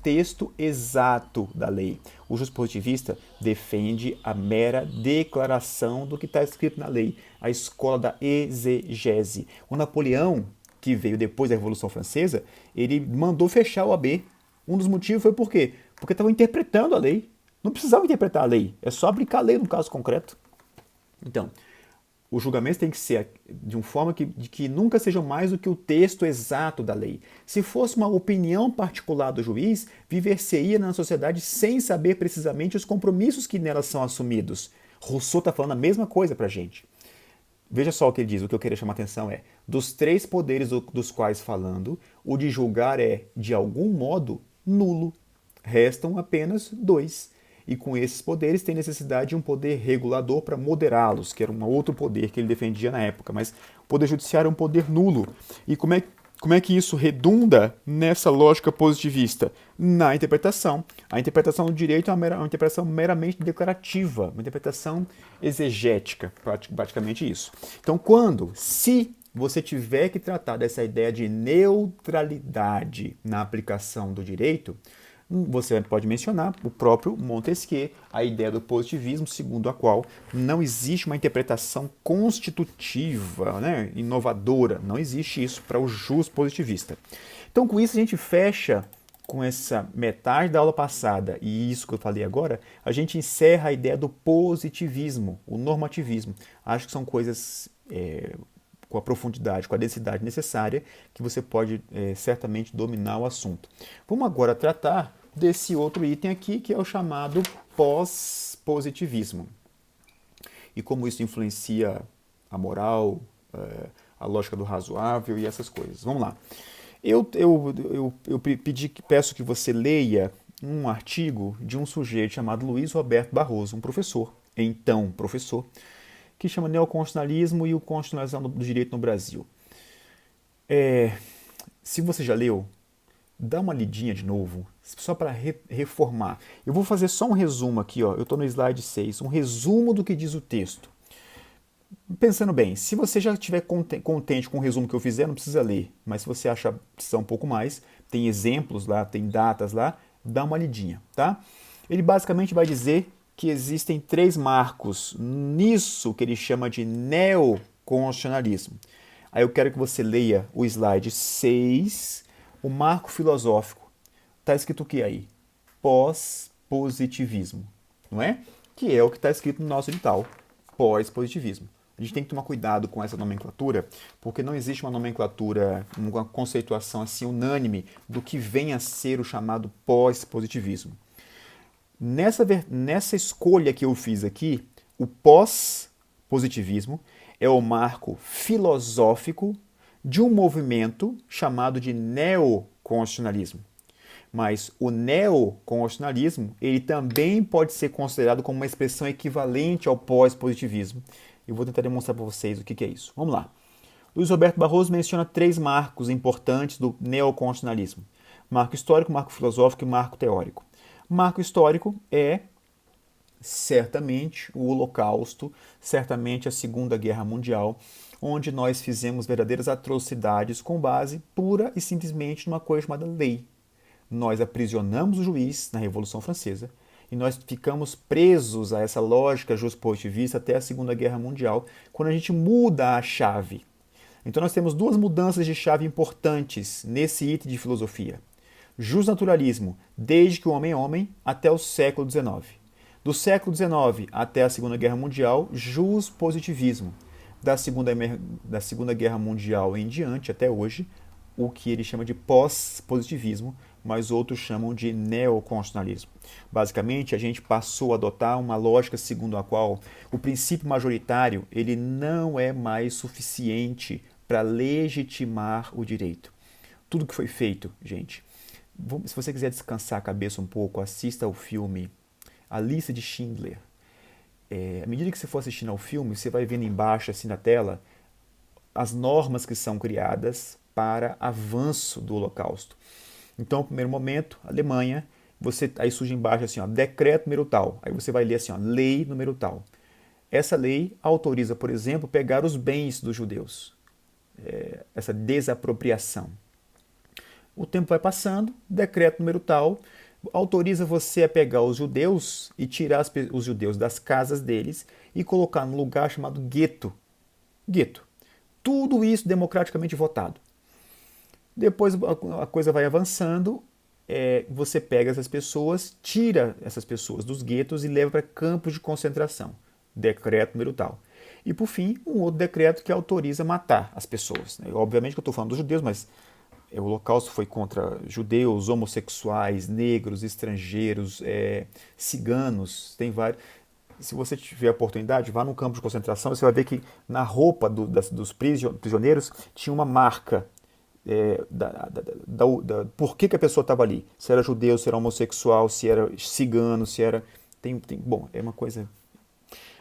texto exato da lei. O juspositivista defende a mera declaração do que está escrito na lei, a escola da exegese. O Napoleão, que veio depois da Revolução Francesa, ele mandou fechar o AB. Um dos motivos foi por quê? Porque estavam interpretando a lei. Não precisava interpretar a lei, é só aplicar a lei no caso concreto. Então, os julgamentos têm que ser de uma forma que nunca sejam mais do que o texto exato da lei. Se fosse uma opinião particular do juiz, viver-se-ia na sociedade sem saber precisamente os compromissos que nelas são assumidos. Rousseau está falando a mesma coisa para a gente. Veja só o que ele diz, o que eu queria chamar a atenção é, dos três poderes dos quais falando, o de julgar é, de algum modo, nulo. Restam apenas dois. E com esses poderes tem necessidade de um poder regulador para moderá-los, que era um outro poder que ele defendia na época. Mas o poder judiciário é um poder nulo. E como é Como é que isso redunda nessa lógica positivista? Na interpretação. A interpretação do direito é uma interpretação meramente declarativa, uma interpretação exegética, praticamente isso. Então, se você tiver que tratar dessa ideia de neutralidade na aplicação do direito, você pode mencionar o próprio Montesquieu, a ideia do positivismo, segundo a qual não existe uma interpretação constitutiva, né, inovadora. Não existe isso para o jus positivista. Então, com isso, a gente fecha com essa metade da aula passada e isso que eu falei agora, a gente encerra a ideia do positivismo, o normativismo. Acho que são coisas com a profundidade, com a densidade necessária, que você pode certamente dominar o assunto. Vamos agora tratar desse outro item aqui, que é o chamado pós-positivismo. E como isso influencia a moral, a lógica do razoável e essas coisas. Vamos lá. Eu peço que você leia um artigo de um sujeito chamado Luiz Roberto Barroso, um professor, que chama Neoconstitucionalismo e o Constitucionalismo do Direito no Brasil. Se você já leu, dá uma lidinha de novo, só para reformar. Eu vou fazer só um resumo aqui, ó. Eu estou no slide 6, um resumo do que diz o texto. Pensando bem, se você já estiver contente com o resumo que eu fizer, não precisa ler. Mas se você achar que precisa um pouco mais, tem exemplos lá, tem datas lá, dá uma lidinha, tá? Ele basicamente vai dizer que existem 3 marcos nisso que ele chama de neoconstitucionalismo. Aí eu quero que você leia o slide 6, o marco filosófico. Está escrito o que aí? Pós-positivismo, não é? Que é o que está escrito no nosso edital, pós-positivismo. A gente tem que tomar cuidado com essa nomenclatura, porque não existe uma nomenclatura, uma conceituação assim unânime do que vem a ser o chamado pós-positivismo. Nessa escolha que eu fiz aqui, o pós-positivismo é o marco filosófico de um movimento chamado de neoconstitucionalismo. Mas o neoconstitucionalismo, ele também pode ser considerado como uma expressão equivalente ao pós-positivismo. Eu vou tentar demonstrar para vocês o que é isso. Vamos lá. Luiz Roberto Barroso menciona 3 marcos importantes do neoconstitucionalismo: marco histórico, marco filosófico e marco teórico. Marco histórico é certamente o Holocausto, certamente a Segunda Guerra Mundial, onde nós fizemos verdadeiras atrocidades com base pura e simplesmente numa coisa chamada lei. Nós aprisionamos o juiz na Revolução Francesa e nós ficamos presos a essa lógica juspositivista até a Segunda Guerra Mundial, quando a gente muda a chave. Então nós temos 2 mudanças de chave importantes nesse item de filosofia. Justnaturalismo, desde que o homem é homem, até o século XIX. Do século XIX até a Segunda Guerra Mundial, juspositivismo. Da Segunda Guerra Mundial em diante, até hoje, o que ele chama de pós-positivismo, mas outros chamam de neoconstitucionalismo. Basicamente, a gente passou a adotar uma lógica segundo a qual o princípio majoritário ele não é mais suficiente para legitimar o direito. Tudo que foi feito, gente. Se você quiser descansar a cabeça um pouco, assista ao filme A Lista de Schindler. À medida que você for assistindo ao filme, você vai vendo embaixo, assim na tela, as normas que são criadas para avanço do Holocausto. Então, no primeiro momento, Alemanha, aí surge embaixo assim, ó, decreto número tal. Aí você vai ler assim, ó, lei número tal. Essa lei autoriza, por exemplo, pegar os bens dos judeus. Essa desapropriação. O tempo vai passando, decreto número tal autoriza você a pegar os judeus e tirar os judeus das casas deles e colocar num lugar chamado gueto. Gueto. Tudo isso democraticamente votado. Depois a coisa vai avançando, você pega essas pessoas, tira essas pessoas dos guetos e leva para campos de concentração. Decreto número tal. E por fim, um outro decreto que autoriza matar as pessoas. Obviamente que eu estou falando dos judeus, mas o Holocausto foi contra judeus, homossexuais, negros, estrangeiros, ciganos, tem vários. Se você tiver a oportunidade, vá num campo de concentração, você vai ver que na roupa dos prisioneiros tinha uma marca por que a pessoa estava ali. Se era judeu, se era homossexual, se era cigano, se era... Bom, é uma coisa...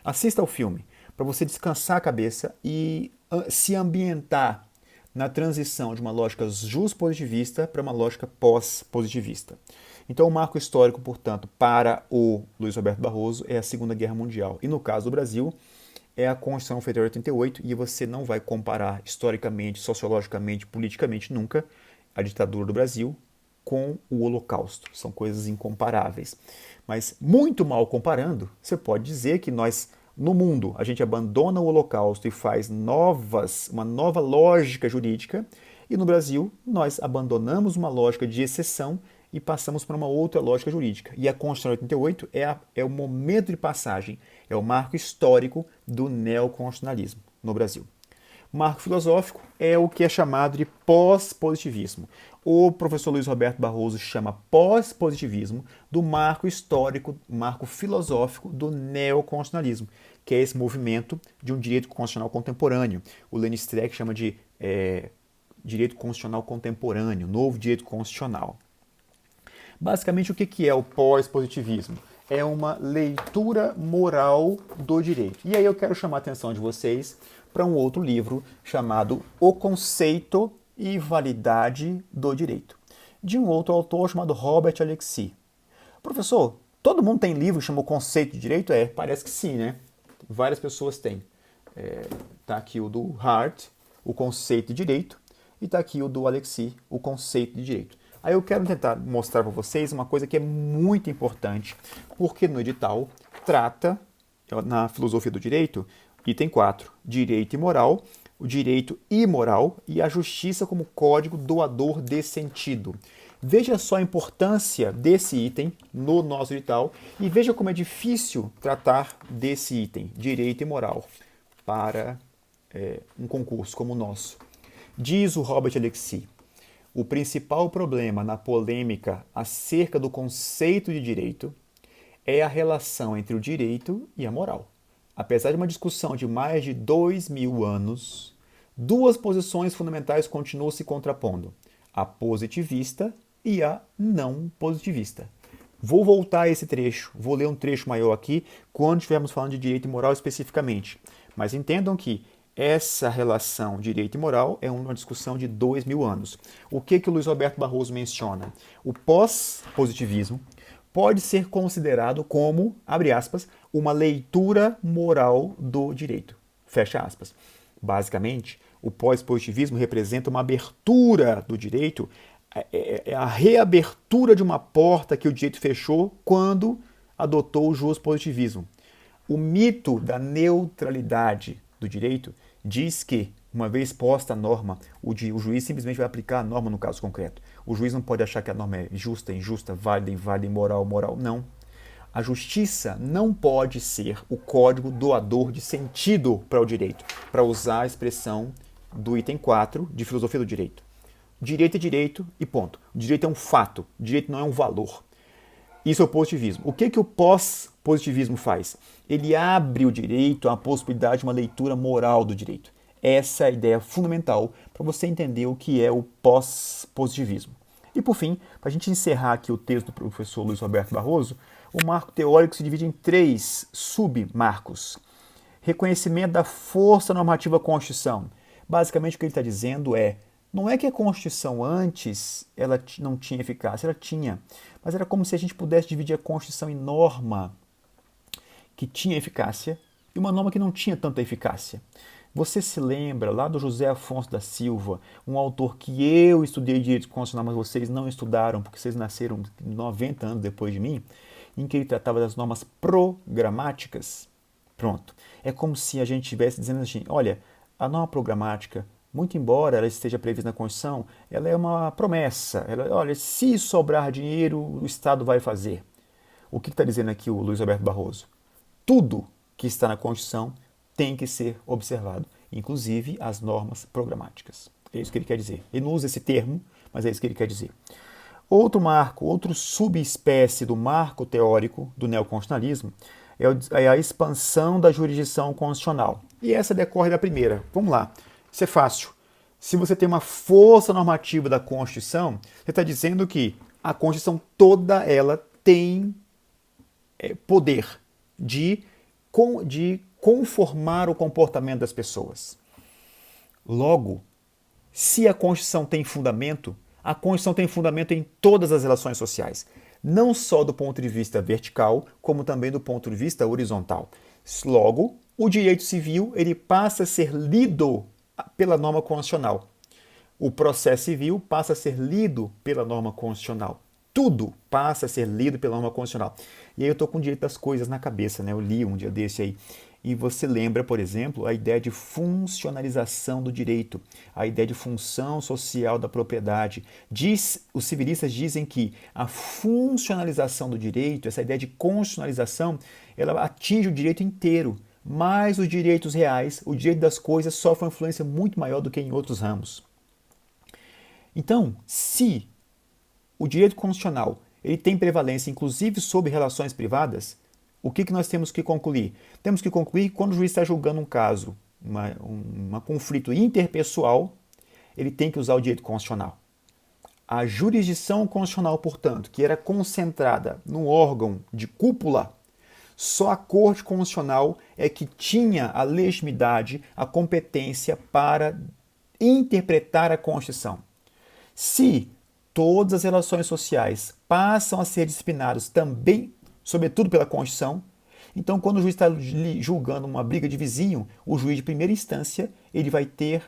Assista ao filme, para você descansar a cabeça e se ambientar na transição de uma lógica jus-positivista para uma lógica pós-positivista. Então, o marco histórico, portanto, para o Luiz Roberto Barroso é a Segunda Guerra Mundial. E no caso do Brasil, é a Constituição Federal de 88, e você não vai comparar historicamente, sociologicamente, politicamente, nunca, a ditadura do Brasil com o Holocausto. São coisas incomparáveis. Mas, muito mal comparando, você pode dizer que nós, no mundo, a gente abandona o Holocausto e faz uma nova lógica jurídica, e no Brasil, nós abandonamos uma lógica de exceção e passamos para uma outra lógica jurídica. E a Constituição de 88 é o momento de passagem, é o marco histórico do neoconstitucionalismo no Brasil. O marco filosófico é o que é chamado de pós-positivismo. O professor Luiz Roberto Barroso chama pós-positivismo do marco histórico, marco filosófico do neoconstitucionalismo, que é esse movimento de um direito constitucional contemporâneo. O Lenny Streck chama de direito constitucional contemporâneo, novo direito constitucional. Basicamente, o que é o pós-positivismo? É uma leitura moral do direito. E aí eu quero chamar a atenção de vocês para um outro livro chamado O Conceito e Validade do Direito, de um outro autor chamado Robert Alexy. Professor, todo mundo tem livro que chama O Conceito de Direito? Parece que sim, né? Várias pessoas têm. Tá aqui o do Hart, O Conceito de Direito, e tá aqui o do Alexy, O Conceito de Direito. Aí eu quero tentar mostrar para vocês uma coisa que é muito importante, porque no edital trata, na filosofia do direito, item 4, direito e moral, o direito imoral e a justiça como código doador de sentido. Veja só a importância desse item no nosso edital e veja como é difícil tratar desse item, direito e moral, para um concurso como o nosso. Diz o Robert Alexy: o principal problema na polêmica acerca do conceito de direito é a relação entre o direito e a moral. Apesar de uma discussão de mais de 2000 anos, duas posições fundamentais continuam se contrapondo: a positivista e a não positivista. Vou voltar a esse trecho, vou ler um trecho maior aqui quando estivermos falando de direito e moral especificamente. Mas entendam que essa relação direito e moral é uma discussão de 2000 anos. O que o Luiz Roberto Barroso menciona? O pós-positivismo pode ser considerado como, abre aspas, uma leitura moral do direito. Fecha aspas. Basicamente, o pós-positivismo representa uma abertura do direito, é a reabertura de uma porta que o direito fechou quando adotou o jus-positivismo. O mito da neutralidade do direito diz que, uma vez posta a norma, o juiz simplesmente vai aplicar a norma no caso concreto. O juiz não pode achar que a norma é justa, injusta, válida, inválida, imoral, moral. Não. A justiça não pode ser o código doador de sentido para o direito, para usar a expressão do item 4 de filosofia do direito. Direito é direito e ponto. O direito é um fato, o direito não é um valor. Isso é o positivismo. O que o pós-positivismo faz? Ele abre o direito à possibilidade de uma leitura moral do direito. Essa é a ideia fundamental para você entender o que é o pós-positivismo. E por fim, para a gente encerrar aqui o texto do professor Luiz Roberto Barroso, o marco teórico se divide em 3 submarcos. Reconhecimento da força normativa da Constituição. Basicamente o que ele está dizendo não é que a Constituição antes ela não tinha eficácia, ela tinha, mas era como se a gente pudesse dividir a Constituição em norma que tinha eficácia e uma norma que não tinha tanta eficácia. Você se lembra lá do José Afonso da Silva, um autor que eu estudei direito constitucional, mas vocês não estudaram porque vocês nasceram 90 anos depois de mim, em que ele tratava das normas programáticas? Pronto. É como se a gente estivesse dizendo assim, olha, a norma programática, muito embora ela esteja prevista na Constituição, ela é uma promessa. Olha, se sobrar dinheiro, o Estado vai fazer. O que está dizendo aqui o Luiz Roberto Barroso? Tudo que está na Constituição tem que ser observado, inclusive as normas programáticas. É isso que ele quer dizer. Ele não usa esse termo, mas é isso que ele quer dizer. Outro marco, outra subespécie do marco teórico do neoconstitucionalismo é a expansão da jurisdição constitucional. E essa decorre da primeira. Vamos lá. Isso é fácil. Se você tem uma força normativa da Constituição, você está dizendo que a Constituição toda ela tem poder de conformar o comportamento das pessoas. Logo, Se a Constituição tem fundamento, a Constituição tem fundamento em todas as relações sociais, não só do ponto de vista vertical, como também do ponto de vista horizontal. Logo, o direito civil ele passa a ser lido pela norma constitucional. O processo civil passa a ser lido pela norma constitucional. Tudo passa a ser lido pela norma constitucional. E aí eu estou com o direito das coisas na cabeça, né? Eu li um dia desse aí. E você lembra, por exemplo, a ideia de funcionalização do direito, a ideia de função social da propriedade. Os civilistas dizem que a funcionalização do direito, essa ideia de constitucionalização, ela atinge o direito inteiro, mas os direitos reais, o direito das coisas, sofre uma influência muito maior do que em outros ramos. Então, se o direito constitucional ele tem prevalência, inclusive sobre relações privadas, o que nós temos que concluir? Temos que concluir que quando o juiz está julgando um caso, um conflito interpessoal, ele tem que usar o direito constitucional. A jurisdição constitucional, portanto, que era concentrada num órgão de cúpula, só a Corte Constitucional é que tinha a legitimidade, a competência para interpretar a Constituição. Se todas as relações sociais passam a ser disciplinadas também, sobretudo pela Constituição, então quando o juiz está julgando uma briga de vizinho, o juiz de primeira instância ele vai ter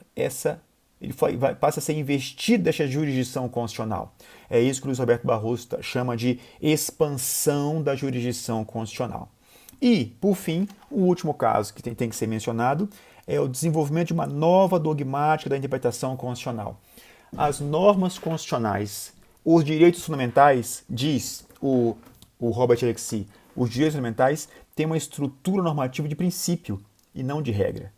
passa a ser investido dessa jurisdição constitucional. É isso que o Luiz Roberto Barroso chama de expansão da jurisdição constitucional. E, por fim, o último caso que tem que ser mencionado é o desenvolvimento de uma nova dogmática da interpretação constitucional. As normas constitucionais, os direitos fundamentais, diz o Robert Alexy, os direitos fundamentais têm uma estrutura normativa de princípio e não de regra.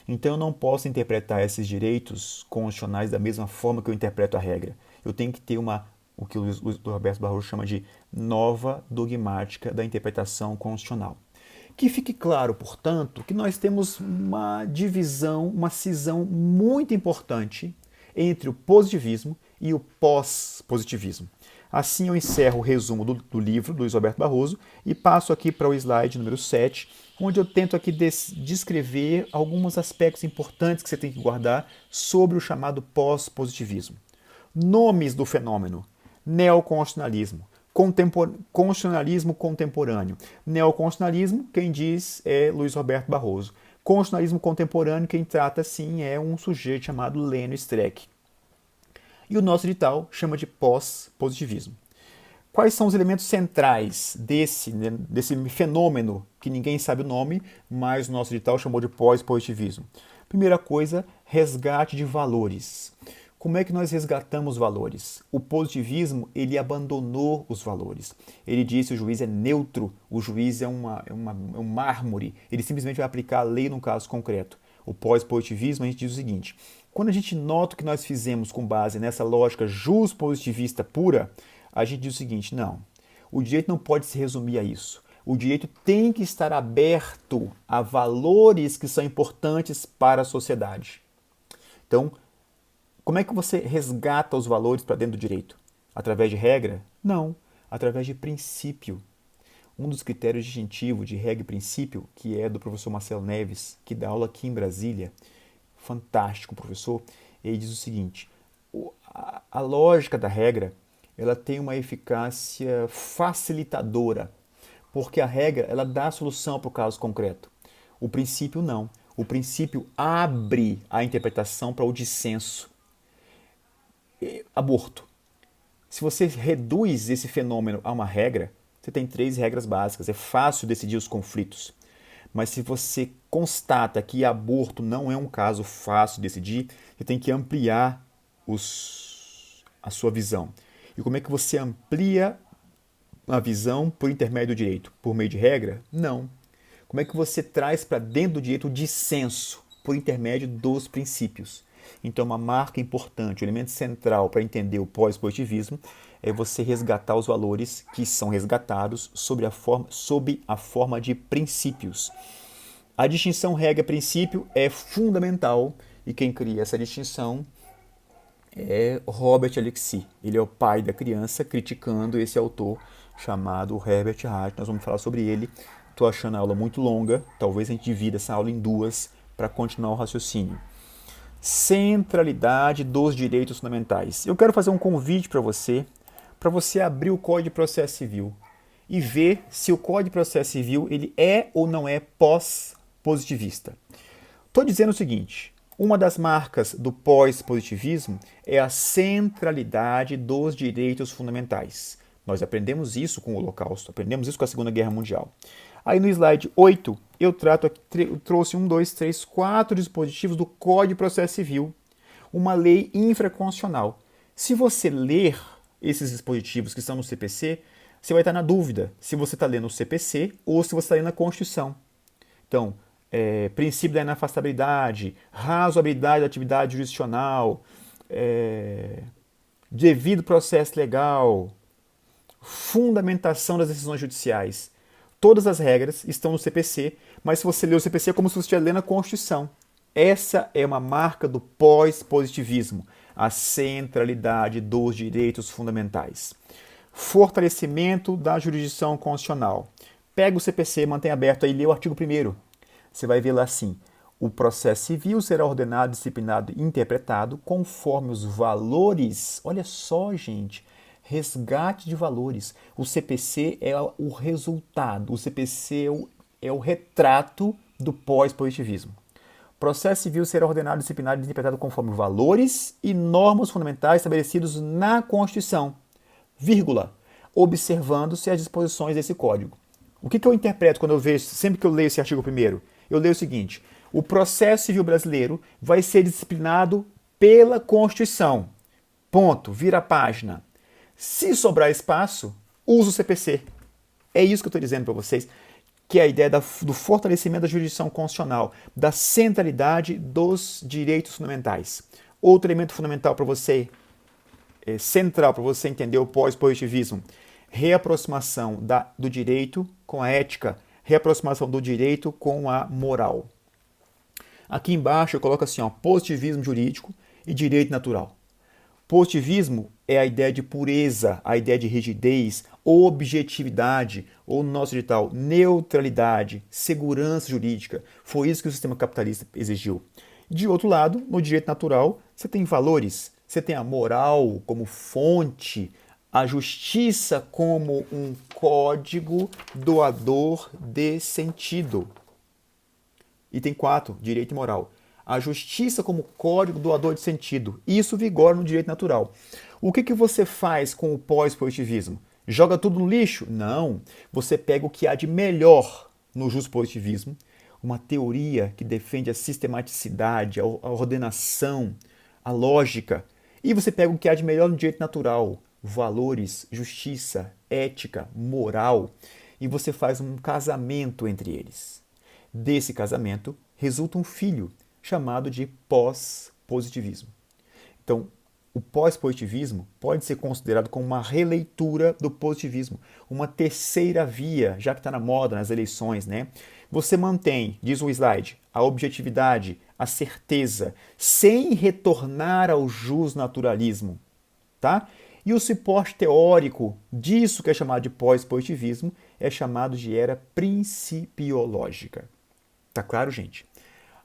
Então eu não posso interpretar esses direitos constitucionais da mesma forma que eu interpreto a regra. Eu tenho que ter o que o Roberto Barroso chama de nova dogmática da interpretação constitucional. Que fique claro, portanto, que nós temos uma divisão, uma cisão muito importante entre o positivismo e o pós-positivismo. Assim eu encerro o resumo do livro do Luiz Roberto Barroso e passo aqui para o slide número 7, onde eu tento aqui descrever alguns aspectos importantes que você tem que guardar sobre o chamado pós-positivismo. Nomes do fenômeno: neoconstitucionalismo, constitucionalismo contemporâneo. Neoconstitucionalismo, quem diz é Luiz Roberto Barroso. Constitucionalismo contemporâneo, quem trata sim é um sujeito chamado Lênio Streck. E o nosso edital chama de pós-positivismo. Quais são os elementos centrais desse fenômeno que ninguém sabe o nome, mas o nosso edital chamou de pós-positivismo? Primeira coisa, resgate de valores. Como é que nós resgatamos valores? O positivismo, ele abandonou os valores. Ele disse que o juiz é neutro, o juiz é um mármore, ele simplesmente vai aplicar a lei no caso concreto. O pós-positivismo, a gente diz o seguinte: quando a gente nota o que nós fizemos com base nessa lógica jus-positivista pura, a gente diz o seguinte: não, o direito não pode se resumir a isso. O direito tem que estar aberto a valores que são importantes para a sociedade. Então, como é que você resgata os valores para dentro do direito? Através de regra? Não, através de princípio. Um dos critérios distintivos de regra e princípio, que é do professor Marcelo Neves, que dá aula aqui em Brasília, fantástico professor, ele diz o seguinte: a lógica da regra ela tem uma eficácia facilitadora, porque a regra ela dá a solução para o caso concreto. O princípio não. O princípio abre a interpretação para o dissenso. Aborto. Se você reduz esse fenômeno a uma regra, você tem 3 regras básicas. É fácil decidir os conflitos. Mas se você constata que aborto não é um caso fácil de decidir, você tem que ampliar a sua visão. E como é que você amplia a visão por intermédio do direito? Por meio de regra? Não. Como é que você traz para dentro do direito o dissenso? Por intermédio dos princípios. Então, uma marca importante, o elemento central para entender o pós-positivismo é você resgatar os valores que são resgatados sob a forma de princípios. A distinção regra-princípio é fundamental e quem cria essa distinção é Robert Alexy. Ele é o pai da criança, criticando esse autor chamado Herbert Hart. Nós vamos falar sobre ele. Estou achando a aula muito longa, talvez a gente divida essa aula em 2 para continuar o raciocínio. Centralidade dos direitos fundamentais. Eu quero fazer um convite para você abrir o Código de Processo Civil e ver se o Código de Processo Civil ele é ou não é pós-positivista. Estou dizendo o seguinte, uma das marcas do pós-positivismo é a centralidade dos direitos fundamentais. Nós aprendemos isso com o Holocausto, aprendemos isso com a Segunda Guerra Mundial. Aí no slide 8, eu trouxe 4 dispositivos do Código de Processo Civil, uma lei infraconstitucional. Se você ler esses dispositivos que estão no CPC, você vai estar na dúvida se você está lendo o CPC ou se você está lendo a Constituição. Então, princípio da inafastabilidade, razoabilidade da atividade jurisdicional, devido processo legal, fundamentação das decisões judiciais. Todas as regras estão no CPC, mas se você ler o CPC é como se você estivesse lendo a Constituição. Essa é uma marca do pós-positivismo, a centralidade dos direitos fundamentais. Fortalecimento da jurisdição constitucional. Pega o CPC, mantém aberto aí e lê o artigo 1º. Você vai ver lá assim, o processo civil será ordenado, disciplinado e interpretado conforme os valores, olha só, gente, resgate de valores. O CPC é o resultado, o CPC é o retrato do pós-positivismo. O processo civil será ordenado, disciplinado e interpretado conforme valores e normas fundamentais estabelecidos na Constituição, vírgula, observando-se as disposições desse código. O que eu interpreto quando eu vejo, sempre que eu leio esse artigo 1º? Eu leio o seguinte, o processo civil brasileiro vai ser disciplinado pela Constituição. Ponto, vira a página. Se sobrar espaço, usa o CPC. É isso que eu estou dizendo para vocês, que é a ideia do fortalecimento da jurisdição constitucional, da centralidade dos direitos fundamentais. Outro elemento fundamental para você, central para você entender o pós-positivismo, reaproximação do direito com a ética, reaproximação do direito com a moral. Aqui embaixo eu coloco assim, positivismo jurídico e direito natural. Positivismo é a ideia de pureza, a ideia de rigidez, objetividade, ou no nosso edital, neutralidade, segurança jurídica. Foi isso que o sistema capitalista exigiu. De outro lado, no direito natural, você tem valores, você tem a moral como fonte, a justiça como um código doador de sentido. Item 4, direito e moral. A justiça como código doador de sentido. Isso vigora no direito natural. O que você faz com o pós-positivismo? Joga tudo no lixo? Não. Você pega o que há de melhor no positivismo, uma teoria que defende a sistematicidade, a ordenação, a lógica, e você pega o que há de melhor no direito natural, valores, justiça, ética, moral, e você faz um casamento entre eles. Desse casamento resulta um filho, chamado de pós-positivismo. Então, o pós-positivismo pode ser considerado como uma releitura do positivismo, uma terceira via, já que está na moda nas eleições, né? Você mantém, diz o slide, a objetividade, a certeza, sem retornar ao justnaturalismo, tá? E o suporte teórico disso que é chamado de pós-positivismo é chamado de era principiológica. Tá claro, gente?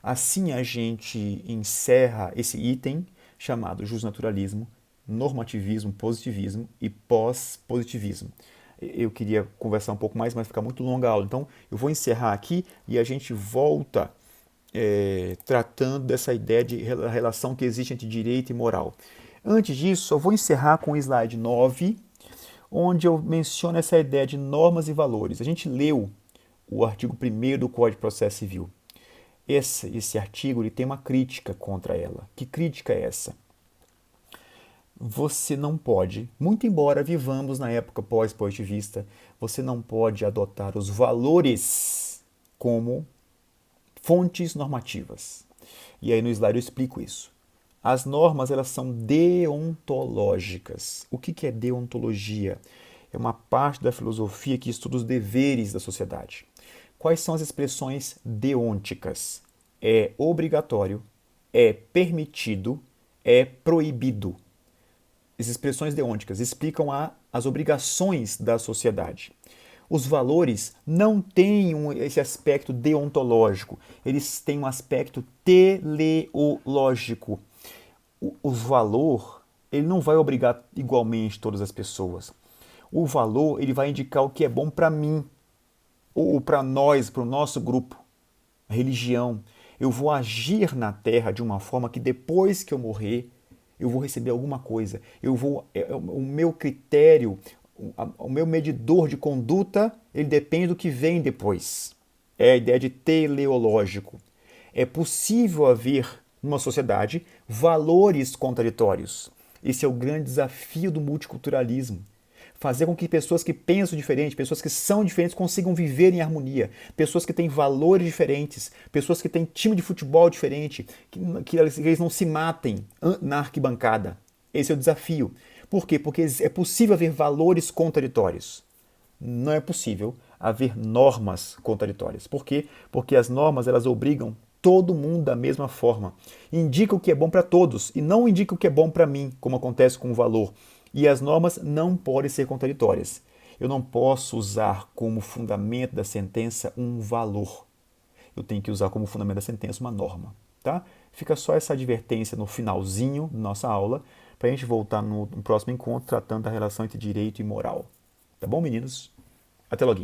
Assim a gente encerra esse item chamado justnaturalismo, normativismo, positivismo e pós-positivismo. Eu queria conversar um pouco mais, mas fica muito longa a aula. Então eu vou encerrar aqui e a gente volta tratando dessa ideia de relação que existe entre direito e moral. Antes disso, eu vou encerrar com o slide 9, onde eu menciono essa ideia de normas e valores. A gente leu o artigo 1º do Código de Processo Civil. Esse artigo ele tem uma crítica contra ela. Que crítica é essa? Você não pode, muito embora vivamos na época pós-positivista, você não pode adotar os valores como fontes normativas. E aí no slide eu explico isso. As normas elas são deontológicas. O que é deontologia? É uma parte da filosofia que estuda os deveres da sociedade. Quais são as expressões deônticas? É obrigatório, é permitido, é proibido. As expressões deônticas explicam as obrigações da sociedade. Os valores não têm esse aspecto deontológico, eles têm um aspecto teleológico. O valor, ele não vai obrigar igualmente todas as pessoas. O valor, ele vai indicar o que é bom para mim, ou para nós, para o nosso grupo, a religião. Eu vou agir na Terra de uma forma que depois que eu morrer, eu vou receber alguma coisa. O meu critério, o meu medidor de conduta, ele depende do que vem depois. É a ideia de teleológico. É possível haver, numa sociedade, valores contraditórios. Esse é o grande desafio do multiculturalismo. Fazer com que pessoas que pensam diferente, pessoas que são diferentes, consigam viver em harmonia. Pessoas que têm valores diferentes, pessoas que têm time de futebol diferente, que eles não se matem na arquibancada. Esse é o desafio. Por quê? Porque é possível haver valores contraditórios. Não é possível haver normas contraditórias. Por quê? Porque as normas elas obrigam todo mundo da mesma forma. Indica o que é bom para todos e não indica o que é bom para mim, como acontece com o valor. E as normas não podem ser contraditórias. Eu não posso usar como fundamento da sentença um valor. Eu tenho que usar como fundamento da sentença uma norma. Tá? Fica só essa advertência no finalzinho da nossa aula, para a gente voltar no próximo encontro tratando da relação entre direito e moral. Tá bom, meninos? Até logo.